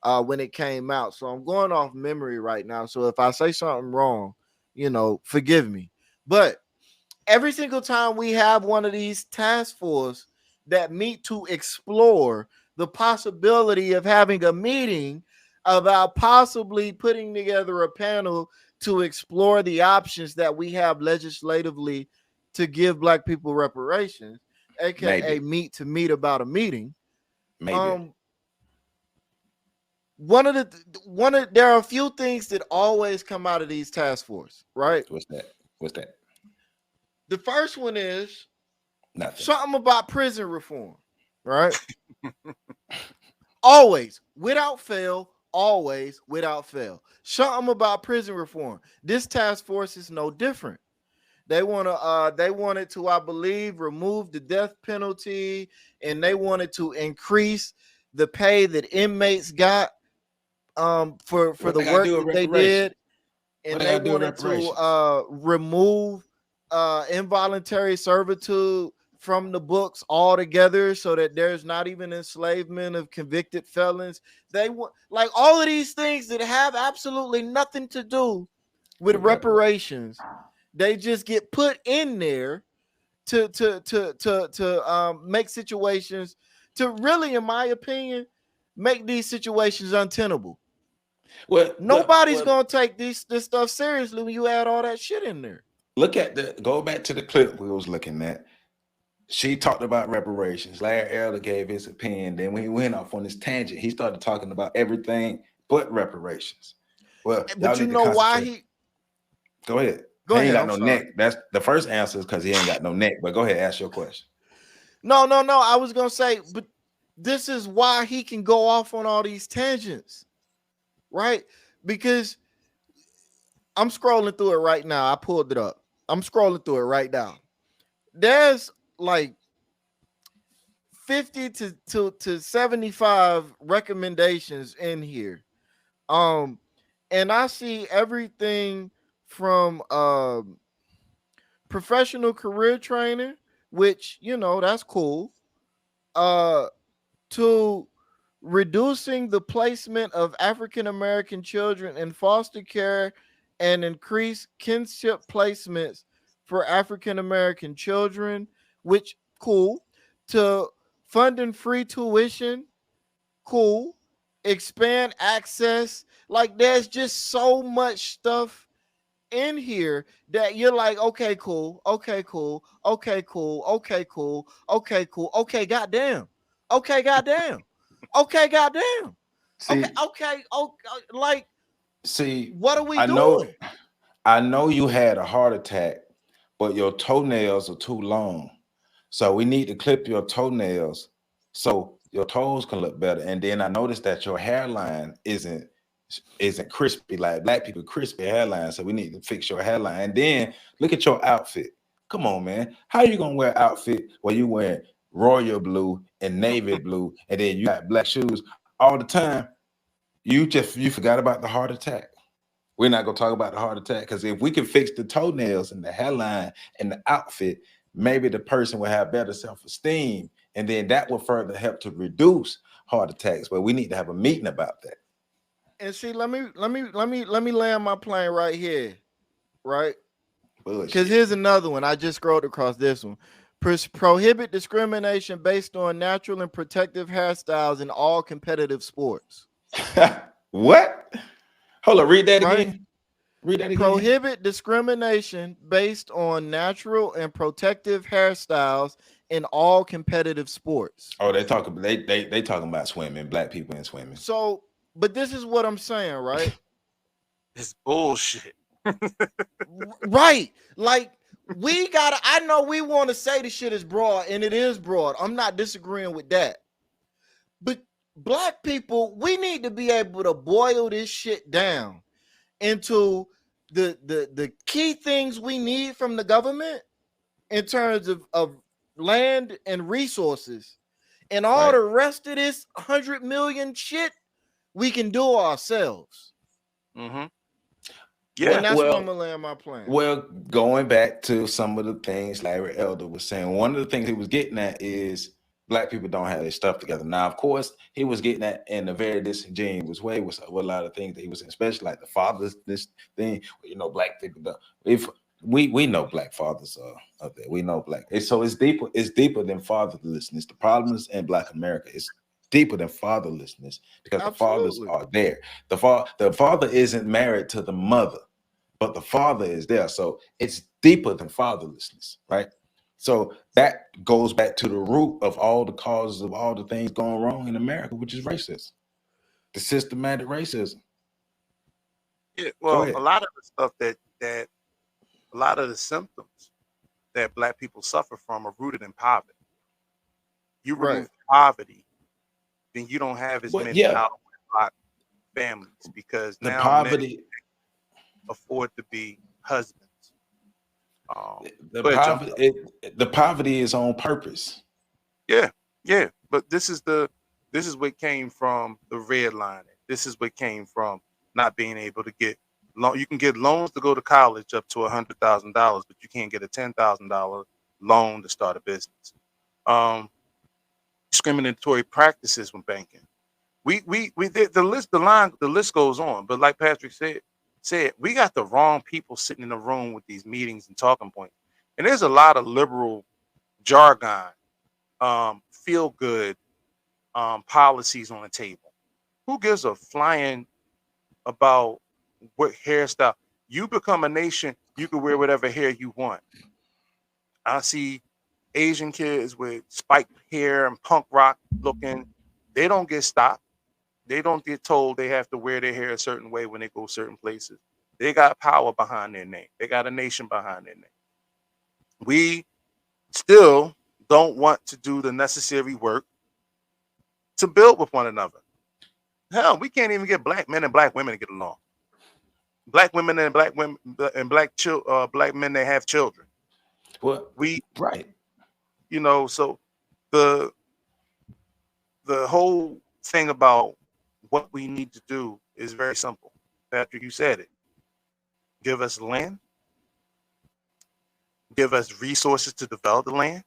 when it came out. So I'm going off memory right now. So if I say something wrong, forgive me. But every single time we have one of these task force that meet to explore the possibility of having a meeting about possibly putting together a panel to explore the options that we have legislatively to give Black people reparations, aka meet about a meeting. Maybe. There are a few things that always come out of these task force, right? What's that? The first one is Nothing. something about prison reform, right? Always, without fail, something about prison reform. This task force is no different. They wanted to, I believe, remove the death penalty, and they wanted to increase the pay that inmates got for the work that they did, and they wanted to remove involuntary servitude from the books altogether, so that there's not even enslavement of convicted felons. They want, like, all of these things that have absolutely nothing to do with reparations. They just get put in there to make situations, to really, in my opinion, make these situations untenable. Nobody's gonna take this stuff seriously when you add all that shit in there. Go back to the clip we was looking at. She talked about reparations. Larry Elder gave his opinion. Then when he went off on this tangent, he started talking about everything but reparations. Well, but you know why he? Go ahead. Go ahead. He ain't got no neck. That's the first answer, is because he ain't got no neck. But go ahead, ask your question. No. I was gonna say, but this is why he can go off on all these tangents, right? Because I'm scrolling through it right now. I pulled it up. I'm scrolling through it right now. There's like 50 to 75 recommendations in here. And I see everything from professional career training, which, that's cool, to reducing the placement of African American children in foster care and increase kinship placements for African American children, which cool, to funding free tuition, cool, expand access. Like, there's just so much stuff in here that you're like, okay, cool, goddamn, like, see, what are we doing? I know you had a heart attack, but your toenails are too long. So we need to clip your toenails so your toes can look better. And then I noticed that your hairline isn't crispy, like Black people crispy hairline. So we need to fix your hairline. And then look at your outfit. Come on, man. How you gonna wear an outfit where you wearing royal blue and navy blue, and then you got black shoes all the time? you forgot about the heart attack. We're not gonna talk about the heart attack because if we can fix the toenails and the hairline and the outfit, maybe the person will have better self-esteem, and then that will further help to reduce heart attacks. But we need to have a meeting about that. And see, let me land my plane right here, right? Because Bullshit. here's another one. I just scrolled across this one. Prohibit discrimination based on natural and protective hairstyles in all competitive sports. What? Hold on, read that Right? again. Read that again. Prohibit discrimination based on natural and protective hairstyles in all competitive sports. Oh, they talking about swimming, black people in swimming. So, but this is what I'm saying, right? It's bullshit. Right. Like, I know we want to say the shit is broad, and it is broad. I'm not disagreeing with that. But black people, we need to be able to boil this shit down into the key things we need from the government in terms of land and resources. And all the rest of this 100 million shit, we can do ourselves. Mm-hmm. Yeah, and that's where I'm gonna land my plan. Well, going back to some of the things Larry Elder was saying, one of the things he was getting at is black people don't have their stuff together. Now, of course, he was getting at in a very disingenuous way with a lot of things that he was saying, especially like the fathers, this thing, you know, black people don't. If we know black fathers are up there, we know black. So it's deeper than fatherlessness. The problem is in Black America. It's deeper than fatherlessness because the fathers are there. The father isn't married to the mother, but the father is there. So it's deeper than fatherlessness, right? So that goes back to the root of all the causes of all the things going wrong in America, which is racism, the systematic racism. Yeah, well, a lot of the stuff that a lot of the symptoms that black people suffer from are rooted in poverty. You remove poverty, then you don't have as many out-of-wedlock families because the now poverty men afford to be husbands. The poverty is on purpose. Yeah, but this is what came from the redlining. This is what came from not being able to get loan. You can get loans to go to college up to $100,000, but you can't get a $10,000 loan to start a business. Discriminatory practices when banking. We did the list goes on, but like Patrick said, we got the wrong people sitting in the room with these meetings and talking points. And there's a lot of liberal jargon, feel good policies on the table. Who gives a flying about what hairstyle? You become a nation, you can wear whatever hair you want. I see Asian kids with spiked hair and punk rock looking. They don't get stopped. They don't get told they have to wear their hair a certain way when they go certain places. They got power behind their name. They got a nation behind their name. We still don't want to do the necessary work to build with one another. Hell, we can't even get black men and black women to get along. Black women and black women and black men that have children. Well, you know, so the whole thing about what we need to do is very simple. Patrick, you said it. Give us land. Give us resources to develop the land.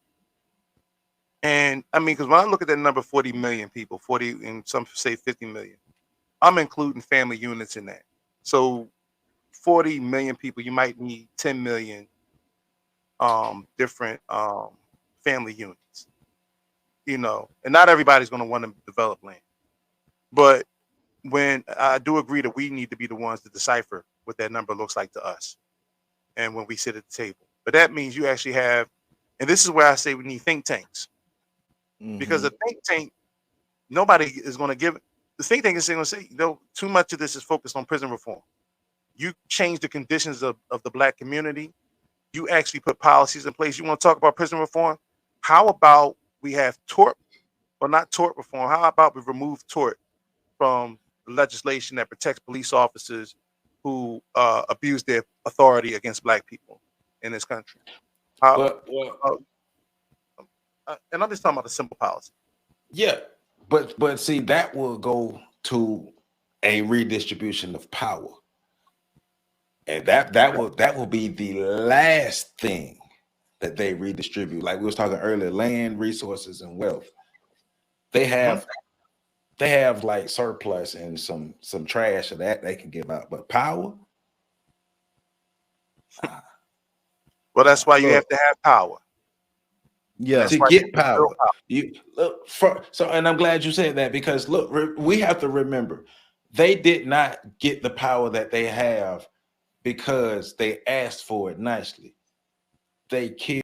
And I mean, because when I look at that number, 40 million people, 40 and some say 50 million, I'm including family units in that. So 40 million people, you might need 10 million different family units. You know, and not everybody's going to want to develop land. But when I do agree that we need to be the ones to decipher what that number looks like to us and when we sit at the table. But that means you actually have, and this is where I say we need think tanks. Because the think tank, nobody is going to give it. The think tank is going to say, too much of this is focused on prison reform. You change the conditions of the black community. You actually put policies in place. You want to talk about prison reform? How about we have tort, or not tort reform? How about we remove tort from the legislation that protects police officers who abuse their authority against black people in this country? And I'm just talking about a simple policy. Yeah, but see, that will go to a redistribution of power. And that will be the last thing that they redistribute. Like we was talking earlier, land, resources, and wealth. They have like surplus and some trash of that they can give out, but power. Well, that's why you have to have power. Yeah. That's To why get you power, build power. you look for and I'm glad you said that, because look, we have to remember they did not get the power that they have because they asked for it nicely. They killed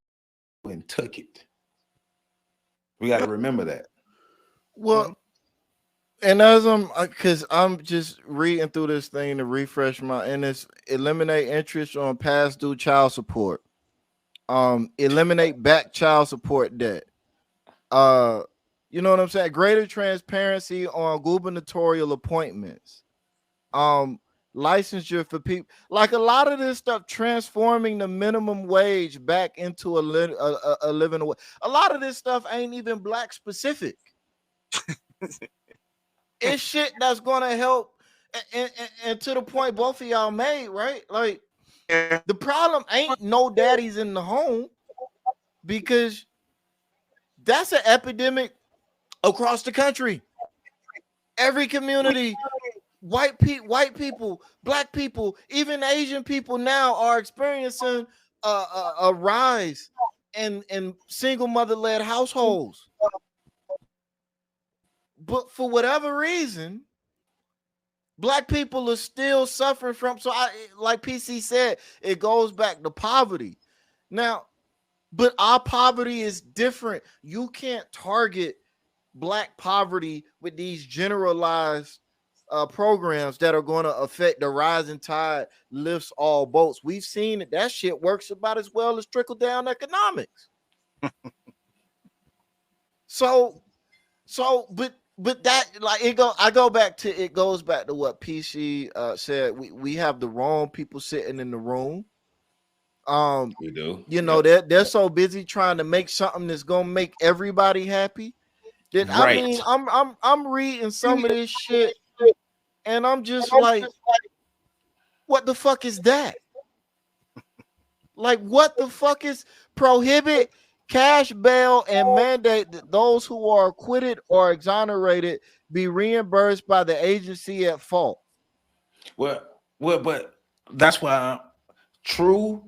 and took it. We got to remember that. Well, and as because I'm just reading through this thing to refresh and it's eliminate interest on past due child support, eliminate back child support debt, you know what I'm saying, greater transparency on gubernatorial appointments, licensure for people, like a lot of this stuff, transforming the minimum wage back into a living wage. A lot of this stuff ain't even black specific. It's shit that's gonna help, and to the point both of y'all made, right? Like, the problem ain't no daddies in the home, because that's an epidemic across the country. Every community, white people, black people, even Asian people now are experiencing a rise in single mother-led households. But for whatever reason, black people are still suffering from. So, like PC said, it goes back to poverty. Now, but our poverty is different. You can't target black poverty with these generalized programs that are going to affect the rising tide lifts all boats. We've seen that shit works about as well as trickle down economics. But that, like, I go back to, it goes back to what PC said. We have the wrong people sitting in the room. We do. You know, they're so busy trying to make something that's gonna make everybody happy. That, Right. I mean, I'm reading some of this shit, and I'm just like, what the fuck is that? Like, what the fuck is prohibit, cash bail, and mandate that those who are acquitted or exonerated be reimbursed by the agency at fault? Well, but that's why true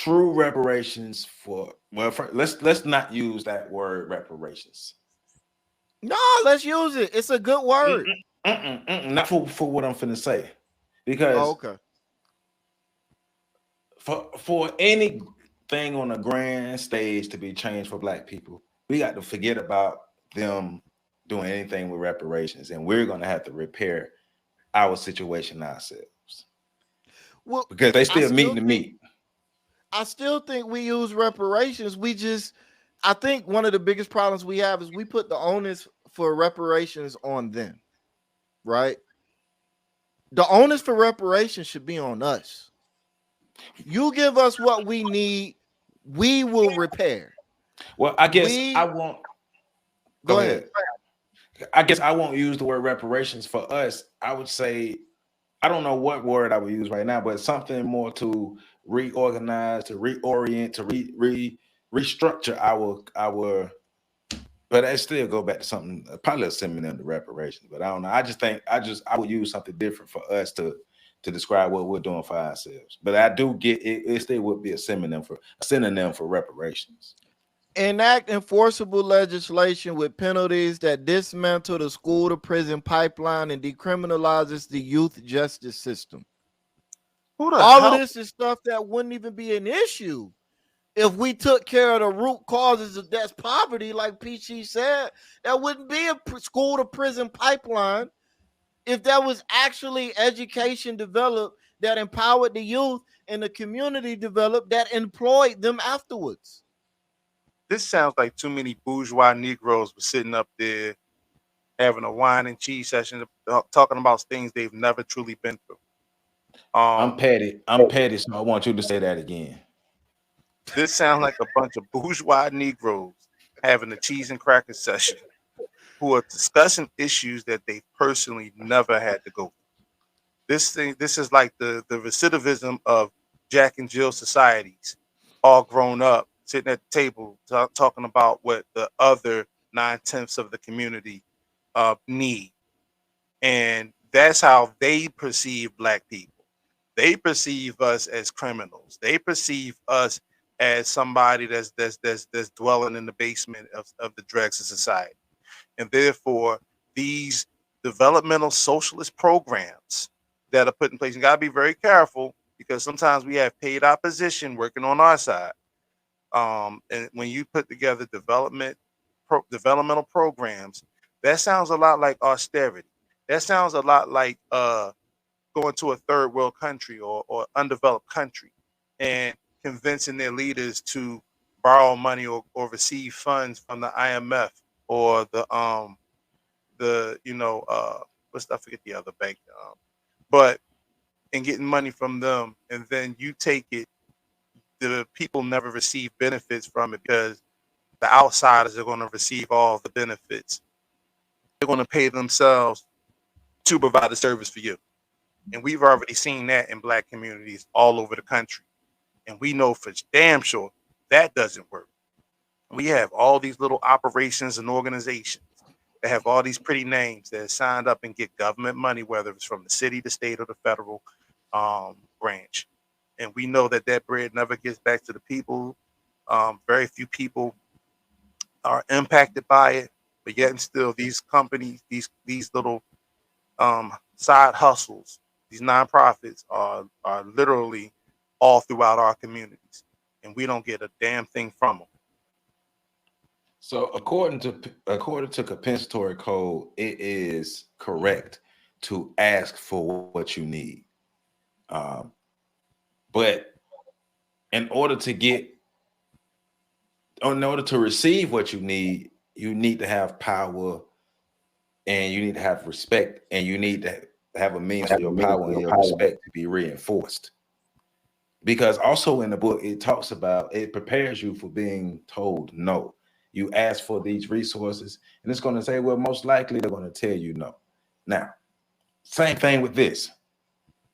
reparations for, well, let's not use that word reparations. No, let's use it. It's a good word. Not for what I'm finna say, because okay. For anything on a grand stage to be changed for black people, we got to forget about them doing anything with reparations, and we're going to have to repair our situation ourselves. Well, because they still meeting the meat. I still think we use reparations. I think one of the biggest problems we have is we put the onus for reparations on them, right? The onus for reparations should be on us. You give us what we need, we will repair. Well, I guess I won't. Go ahead. I guess I won't use the word reparations for us. I would say, I don't know what word I would use right now, but something more to reorganize, to reorient, to restructure our. But I still go back to something probably similar to reparations. But I don't know. I just think I would use something different for us to describe what we're doing for ourselves. But I do get it. It still would be a synonym for reparations. Enact enforceable legislation with penalties that dismantle the school to prison pipeline and decriminalizes the youth justice system. All of this is stuff that wouldn't even be an issue if we took care of the root causes of that's poverty, like Peachy said. That wouldn't be a school to prison pipeline if that was actually education developed that empowered the youth and the community developed that employed them afterwards. This sounds like too many bourgeois Negroes were sitting up there having a wine and cheese session, talking about things they've never truly been through. I'm petty, so I want you to say that again. This sounds like a bunch of bourgeois Negroes having a cheese and cracker session. who are discussing issues that they personally never had to go through. This is like the recidivism of Jack and Jill societies, all grown up, sitting at the table talking about what the other 9/10 of the community need. And that's how they perceive Black people. They perceive us as criminals. They perceive us as somebody that's dwelling in the basement of the dregs of society. And therefore, these developmental socialist programs that are put in place, you gotta be very careful because sometimes we have paid opposition working on our side. And when you put together developmental programs, that sounds a lot like austerity. That sounds a lot like going to a third world country or undeveloped country and convincing their leaders to borrow money or receive funds from the IMF or what's I forget the other bank, but and getting money from them, and then you take it. The people never receive benefits from it because the outsiders are going to receive all the benefits. They're going to pay themselves to provide a service for you. And we've already seen that in Black communities all over the country. And we know for damn sure that doesn't work. We have all these little operations and organizations that have all these pretty names that signed up and get government money, whether it's from the city, the state, or the federal branch. And we know that that bread never gets back to the people. Very few people are impacted by it, but yet and still these companies, these little side hustles, these nonprofits are literally all throughout our communities, and we don't get a damn thing from them. So according to compensatory code, it is correct to ask for what you need. But in order to receive what you need to have power, and you need to have respect, and you need to have a means for your power and your respect to be reinforced. Because also in the book, it talks about, it prepares you for being told no. You ask for these resources, and it's going to say, well, most likely they're going to tell you no. Now, same thing with this.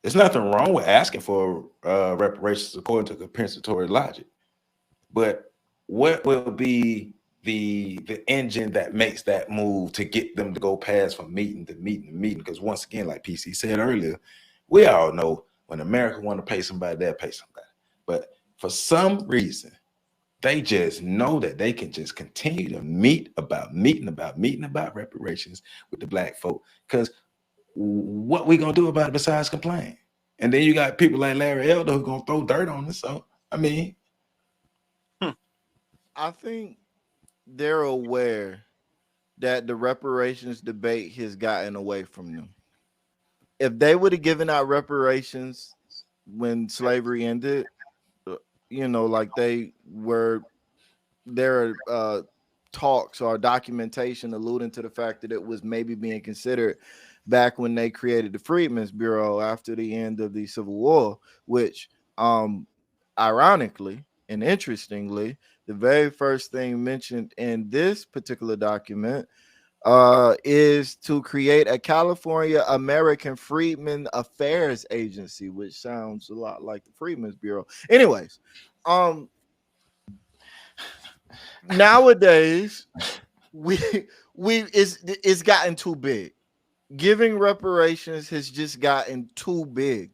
There's nothing wrong with asking for reparations according to compensatory logic. But what will be the engine that makes that move to get them to go past from meeting to meeting to meeting? Because once again, like PC said earlier, we all know when America want to pay somebody, they'll pay somebody. But for some reason, they just know that they can just continue to meet about reparations with the Black folk. Because what we gonna do about it besides complain? And then you got people like Larry Elder who gonna throw dirt on us. So I mean, I think they're aware that the reparations debate has gotten away from them. If they would have given out reparations when slavery ended, like there are talks or documentation alluding to the fact that it was maybe being considered back when they created the Freedmen's Bureau after the end of the Civil War, which ironically and interestingly, the very first thing mentioned in this particular document is to create a California American Freedmen Affairs Agency, which sounds a lot like the Freedmen's Bureau. Anyways, nowadays it's gotten too big. Giving reparations has just gotten too big.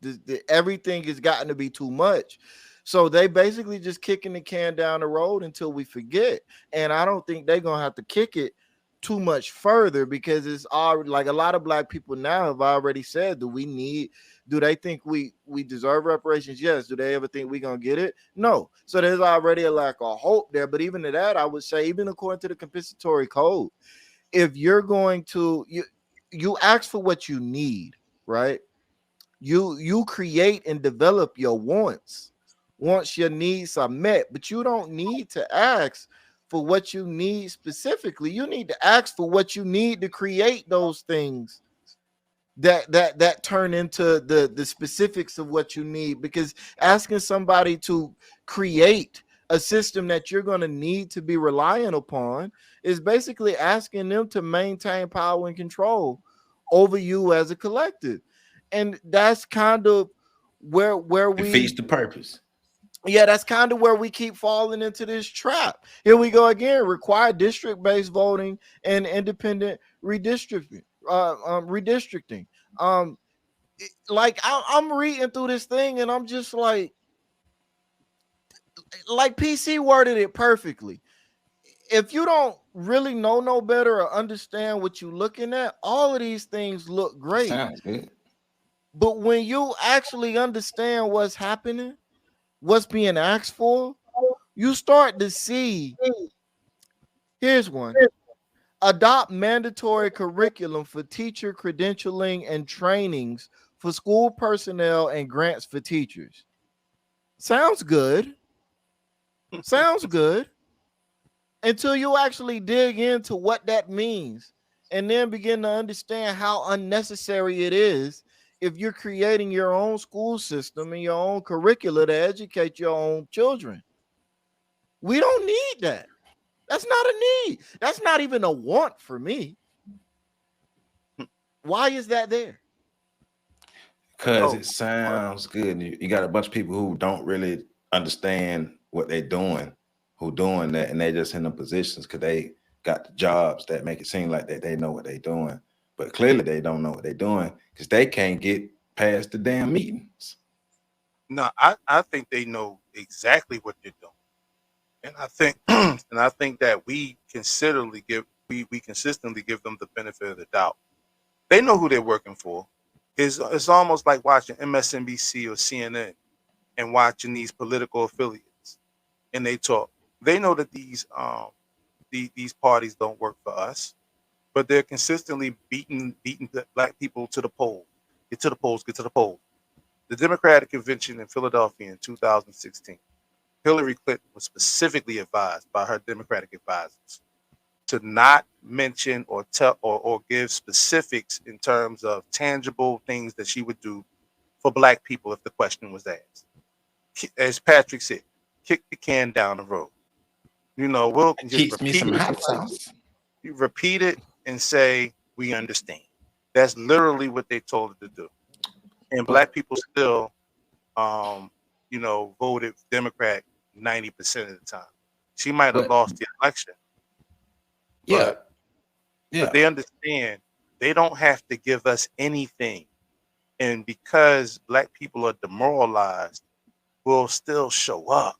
Everything has gotten to be too much. So they basically just kicking the can down the road until we forget. And I don't think they're gonna have to kick it too much further, because it's already, like, a lot of Black people now have already said, do they think we deserve reparations? Yes. Do they ever think we're gonna get it? No. So there's already a lack of hope there. But even to that, I would say, even according to the compensatory code, if you're going to you ask for what you need, right? You create and develop your wants once your needs are met, but you don't need to ask for what you need specifically. You need to ask for what you need to create those things that turn into the specifics of what you need. Because asking somebody to create a system that you're going to need to be reliant upon, is basically asking them to maintain power and control over you as a collective. And that's kind of where Defeats we, the purpose. yeah, that's kind of where we keep falling into this trap. Here we go again. Require district-based voting and independent redistricting. Redistricting. Like I'm reading through this thing and I'm just like PC worded it perfectly. If you don't really know no better or understand what you're looking at, all of these things look great. Sounds good. But when you actually understand what's happening, what's being asked for, you start to see. Here's one. Adopt mandatory curriculum for teacher credentialing and trainings for school personnel and grants for teachers. Sounds good. Sounds good. Until you actually dig into what that means and then begin to understand how unnecessary it is if you're creating your own school system and your own curricula to educate your own children. We don't need that. That's not a need. That's not even a want for me. Why is that there? Because it sounds good. You got a bunch of people who don't really understand what they're doing, who doing that, and they just in the positions because they got the jobs that make it seem like that they know what they're doing. But clearly they don't know what they're doing because they can't get past the damn meetings. No, I think they know exactly what they're doing. And I think and I think that we consistently give them the benefit of the doubt. They know who they're working for. It's almost like watching MSNBC or CNN and watching these political affiliates and they talk. They know that these parties don't work for us, but they're consistently beating the black people to the poll. Get to the polls, get to the polls. The Democratic Convention in Philadelphia in 2016. Hillary Clinton was specifically advised by her Democratic advisors to not mention or tell or give specifics in terms of tangible things that she would do for black people if the question was asked. As Patrick said, kick the can down the road. You know, we'll just Keeps me some hot sauce. You repeat it and say, we understand. That's literally what they told her to do. And black people still voted Democrat 90% of the time. She might have lost the election. But they understand they don't have to give us anything. And because black people are demoralized, we'll still show up.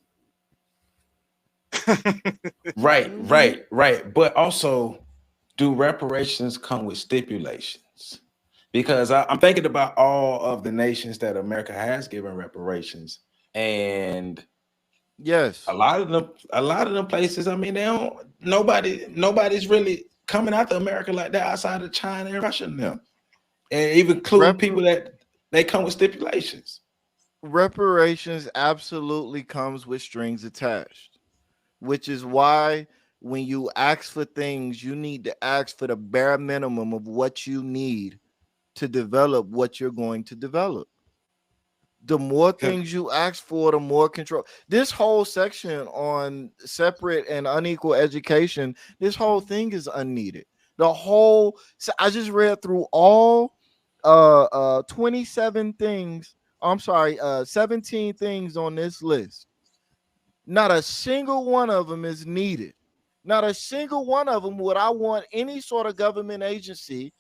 Right. But also, do reparations come with stipulations? Because I'm thinking about all of the nations that America has given reparations, and yes, a lot of them places. I mean, nobody's really coming after America like that outside of China and Russia and them, and even including people that they come with stipulations. Reparations absolutely comes with strings attached, which is why when you ask for things, you need to ask for the bare minimum of what you need to develop what you're going to develop. The more things you ask for, the more control. This whole section on separate and unequal education, this whole thing is unneeded. I just read through all 27 things. I'm sorry, 17 things on this list. Not a single one of them is needed. Not a single one of them would I want any sort of government agency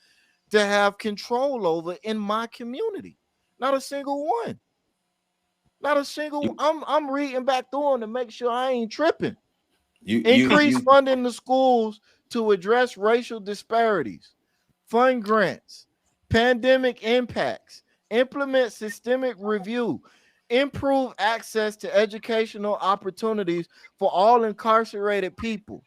to have control over in my community. Not a single one. Not a single. I'm reading back through them to make sure I ain't tripping. Increase funding the schools to address racial disparities, fund grants, pandemic impacts, implement systemic review, improve access to educational opportunities for all incarcerated people,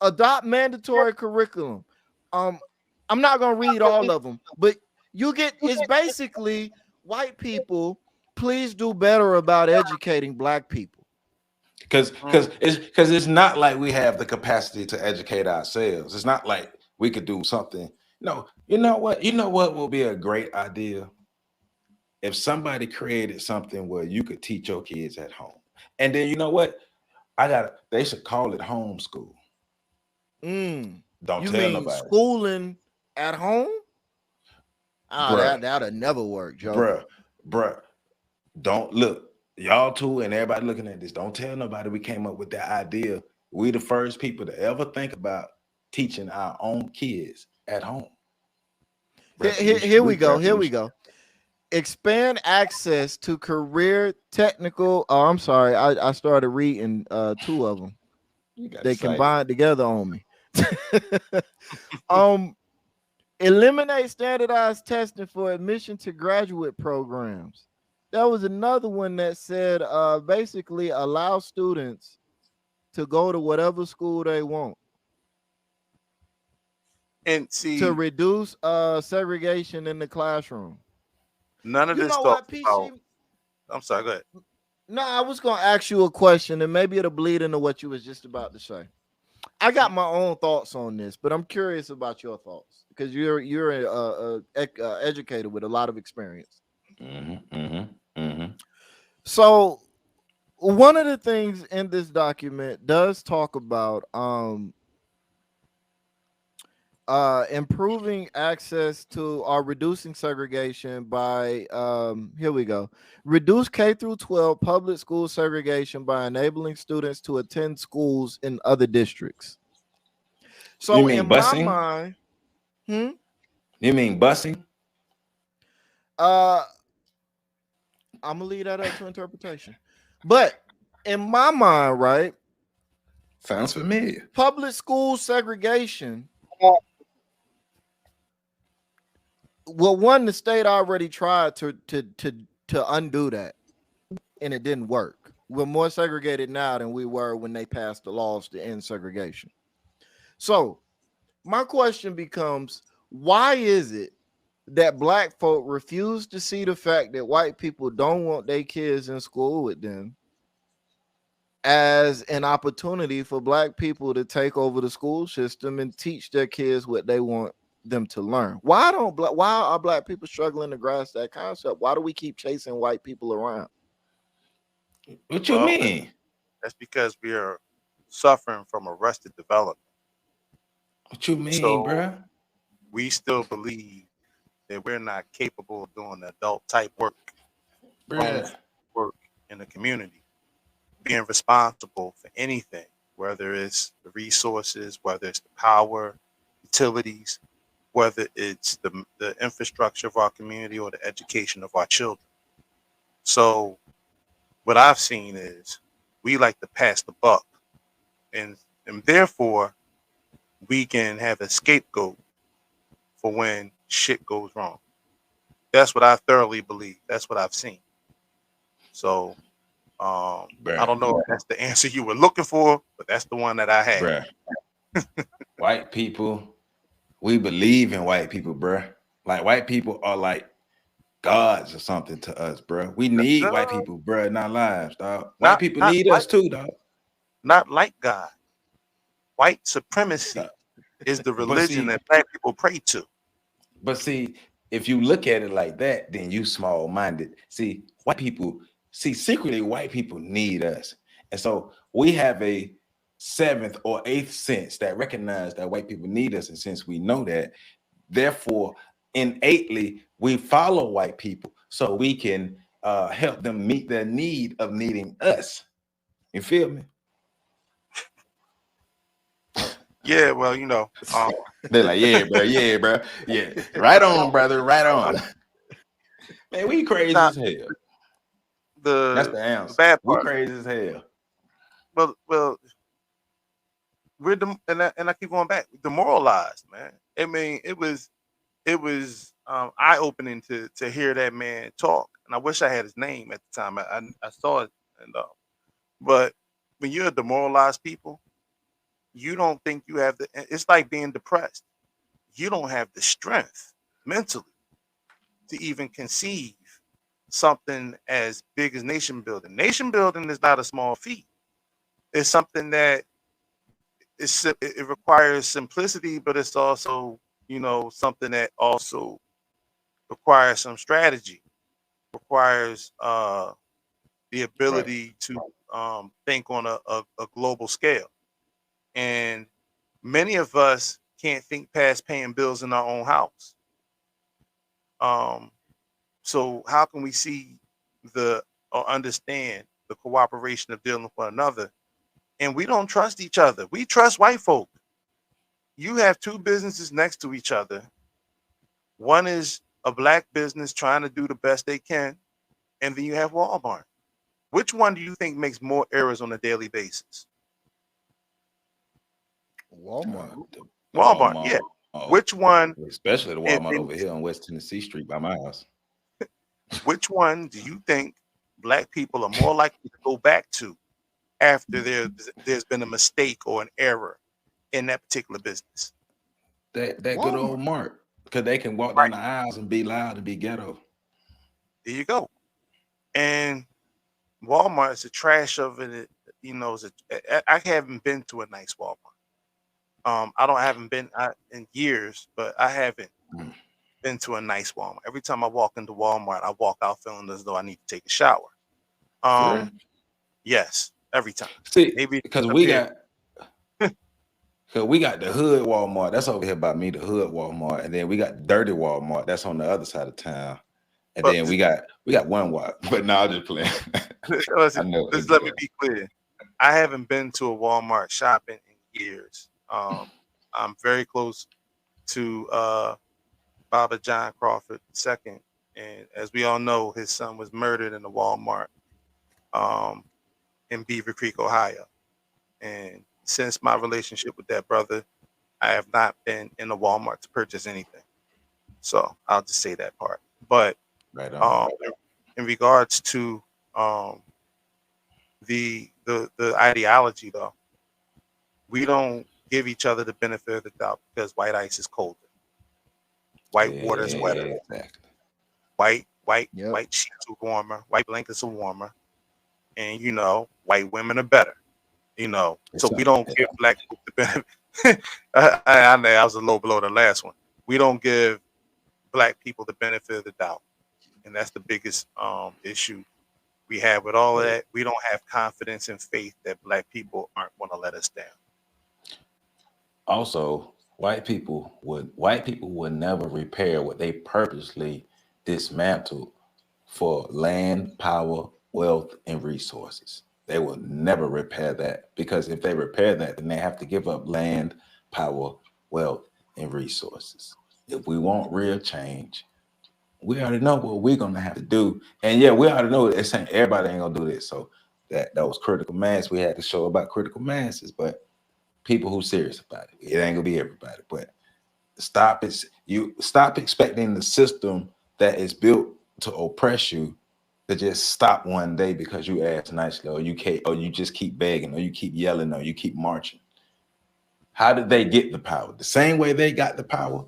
adopt mandatory curriculum. I'm not going to read all of them, but it's basically white people, please do better about educating black people. Because it's not like we have the capacity to educate ourselves. It's not like we could do something. No, you know what will be a great idea? If somebody created something where you could teach your kids at home. And then you know what? They should call it homeschool. Don't You tell mean nobody. schooling at home? Bruh. That'll never work, Joe. Bruh. Don't look. Y'all too, and everybody looking at this. Don't tell nobody we came up with that idea. We the first people to ever think about teaching our own kids at home. Here we go. Expand access to career technical. Oh, I'm sorry. I started reading 2 of them. They combined together on me. Eliminate standardized testing for admission to graduate programs. That was another one that said basically allow students to go to whatever school they want. And see, to reduce segregation in the classroom. None of You this know talks what, PC? about. I'm sorry, go ahead. No, I was gonna ask you a question, and maybe it'll bleed into what you was just about to say. I got my own thoughts on this, but I'm curious about your thoughts because you're educated with a lot of experience. So one of the things in this document does talk about improving access to or reducing segregation by here we go. Reduce K through 12 public school segregation by enabling students to attend schools in other districts. So you mean in busing? my mind, You mean busing? I'm gonna leave that up to interpretation. But in my mind, right? Sounds familiar. Public school segregation. Well, one, the state already tried to undo that, and it didn't work. We're more segregated now than we were when they passed the laws to end segregation. So my question becomes, why is it that black folk refuse to see the fact that white people don't want their kids in school with them as an opportunity for black people to take over the school system and teach their kids what they want them to learn? Why are black people struggling to grasp that concept? Why do we keep chasing white people around? What you mean? That's because we are suffering from arrested development. What you mean, So, bruh? We still believe that we're not capable of doing adult type work, work in the community, being responsible for anything, whether it's the resources, whether it's the power, utilities, whether it's the infrastructure of our community or the education of our children. So what I've seen is we like to pass the buck, and therefore we can have a scapegoat for when shit goes wrong. That's what I thoroughly believe. That's what I've seen. So I don't know if that's the answer you were looking for, but that's the one that I had. White people, we believe in white people, bruh. Like white people are like gods or something to us, bruh. We need white people, bruh, in our lives, dog. White people need us too, dog. Not like God. White supremacy is the religion that black people pray to. But see, if you look at it like that, then you small-minded. See, white people, secretly white people need us. And so we have a 7th or 8th sense that recognize that white people need us. And since we know that, therefore, innately, we follow white people so we can help them meet their need of needing us. You feel me? Yeah, well, you know. They're like, yeah, bro. Yeah. Right on, brother. Right on. Man, we crazy as hell. That's the answer. The bad part. We crazy as hell. Well, we're and I keep going back. Demoralized, man. I mean, it was eye-opening to hear that man talk. And I wish I had his name at the time. I saw it, and but when you're a demoralized people, you don't think you have it's like being depressed. You don't have the strength mentally to even conceive something as big as nation building. Nation building is not a small feat. It's something that it requires simplicity, but it's also, something that also requires some strategy, requires the ability to think on a global scale. And many of us can't think past paying bills in our own house. So how can we see or understand the cooperation of dealing with one another? And we don't trust each other. We trust white folk. You have two businesses next to each other. One is a black business trying to do the best they can, and then you have Walmart. Which one do you think makes more errors on a daily basis? Walmart. Walmart, yeah. Which one? Especially the Walmart over here on West Tennessee Street by my house. Which one do you think black people are more likely to go back to after there's been a mistake or an error in that particular business? That good old Mart, because they can walk down the aisles and be loud and be ghetto. There you go. And Walmart is a trash of it. You know, I haven't been to a nice Walmart. I haven't been in years, but I haven't been to a nice Walmart. Every time I walk into Walmart, I walk out feeling as though I need to take a shower. Yes, every time. See, maybe because we got the hood Walmart. That's over here by me, the hood Walmart, and then we got dirty Walmart. That's on the other side of town. And then we got one Walmart. But no, I'm just playing. Just let me be clear. I haven't been to a Walmart shopping in years. I'm very close to Baba John Crawford II, and as we all know, his son was murdered in a Walmart in Beaver Creek, Ohio. And since my relationship with that brother, I have not been in a Walmart to purchase anything. So I'll just say that part. But in regards to the ideology, though, we don't give each other the benefit of the doubt because white ice is colder, white water is wetter, white sheets are warmer, white blankets are warmer, and white women are better. So we don't give black people the benefit. I know I was a low below the last one. We don't give black people the benefit of the doubt, and that's the biggest issue we have with all of that. We don't have confidence and faith that black people aren't going to let us down. Also, white people would never repair what they purposely dismantled for land, power, wealth, and resources. They will never repair that, because if they repair that, then they have to give up land, power, wealth, and resources. If we want real change, we already know what we're gonna have to do. And yeah, we already know it's saying everybody ain't gonna do this. So that was critical mass. We had to show about critical masses, but people who serious about it. It ain't gonna be everybody. But stop expecting the system that is built to oppress you to just stop one day because you ask nicely, or you just keep begging, or you keep yelling, or you keep marching. How did they get the power? The same way they got the power,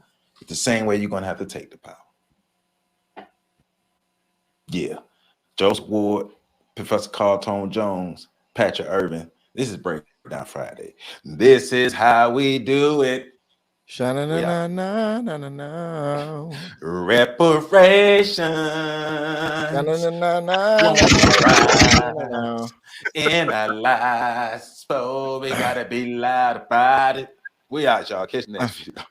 the same way you're gonna have to take the power. Yeah. Joseph Ward, Professor Carl Tone Jones, Patrick Irvin. This is Breakdown Friday. This is how we do it. Reparations in our lives. So we gotta be loud about it. We out, y'all. Catch you next video.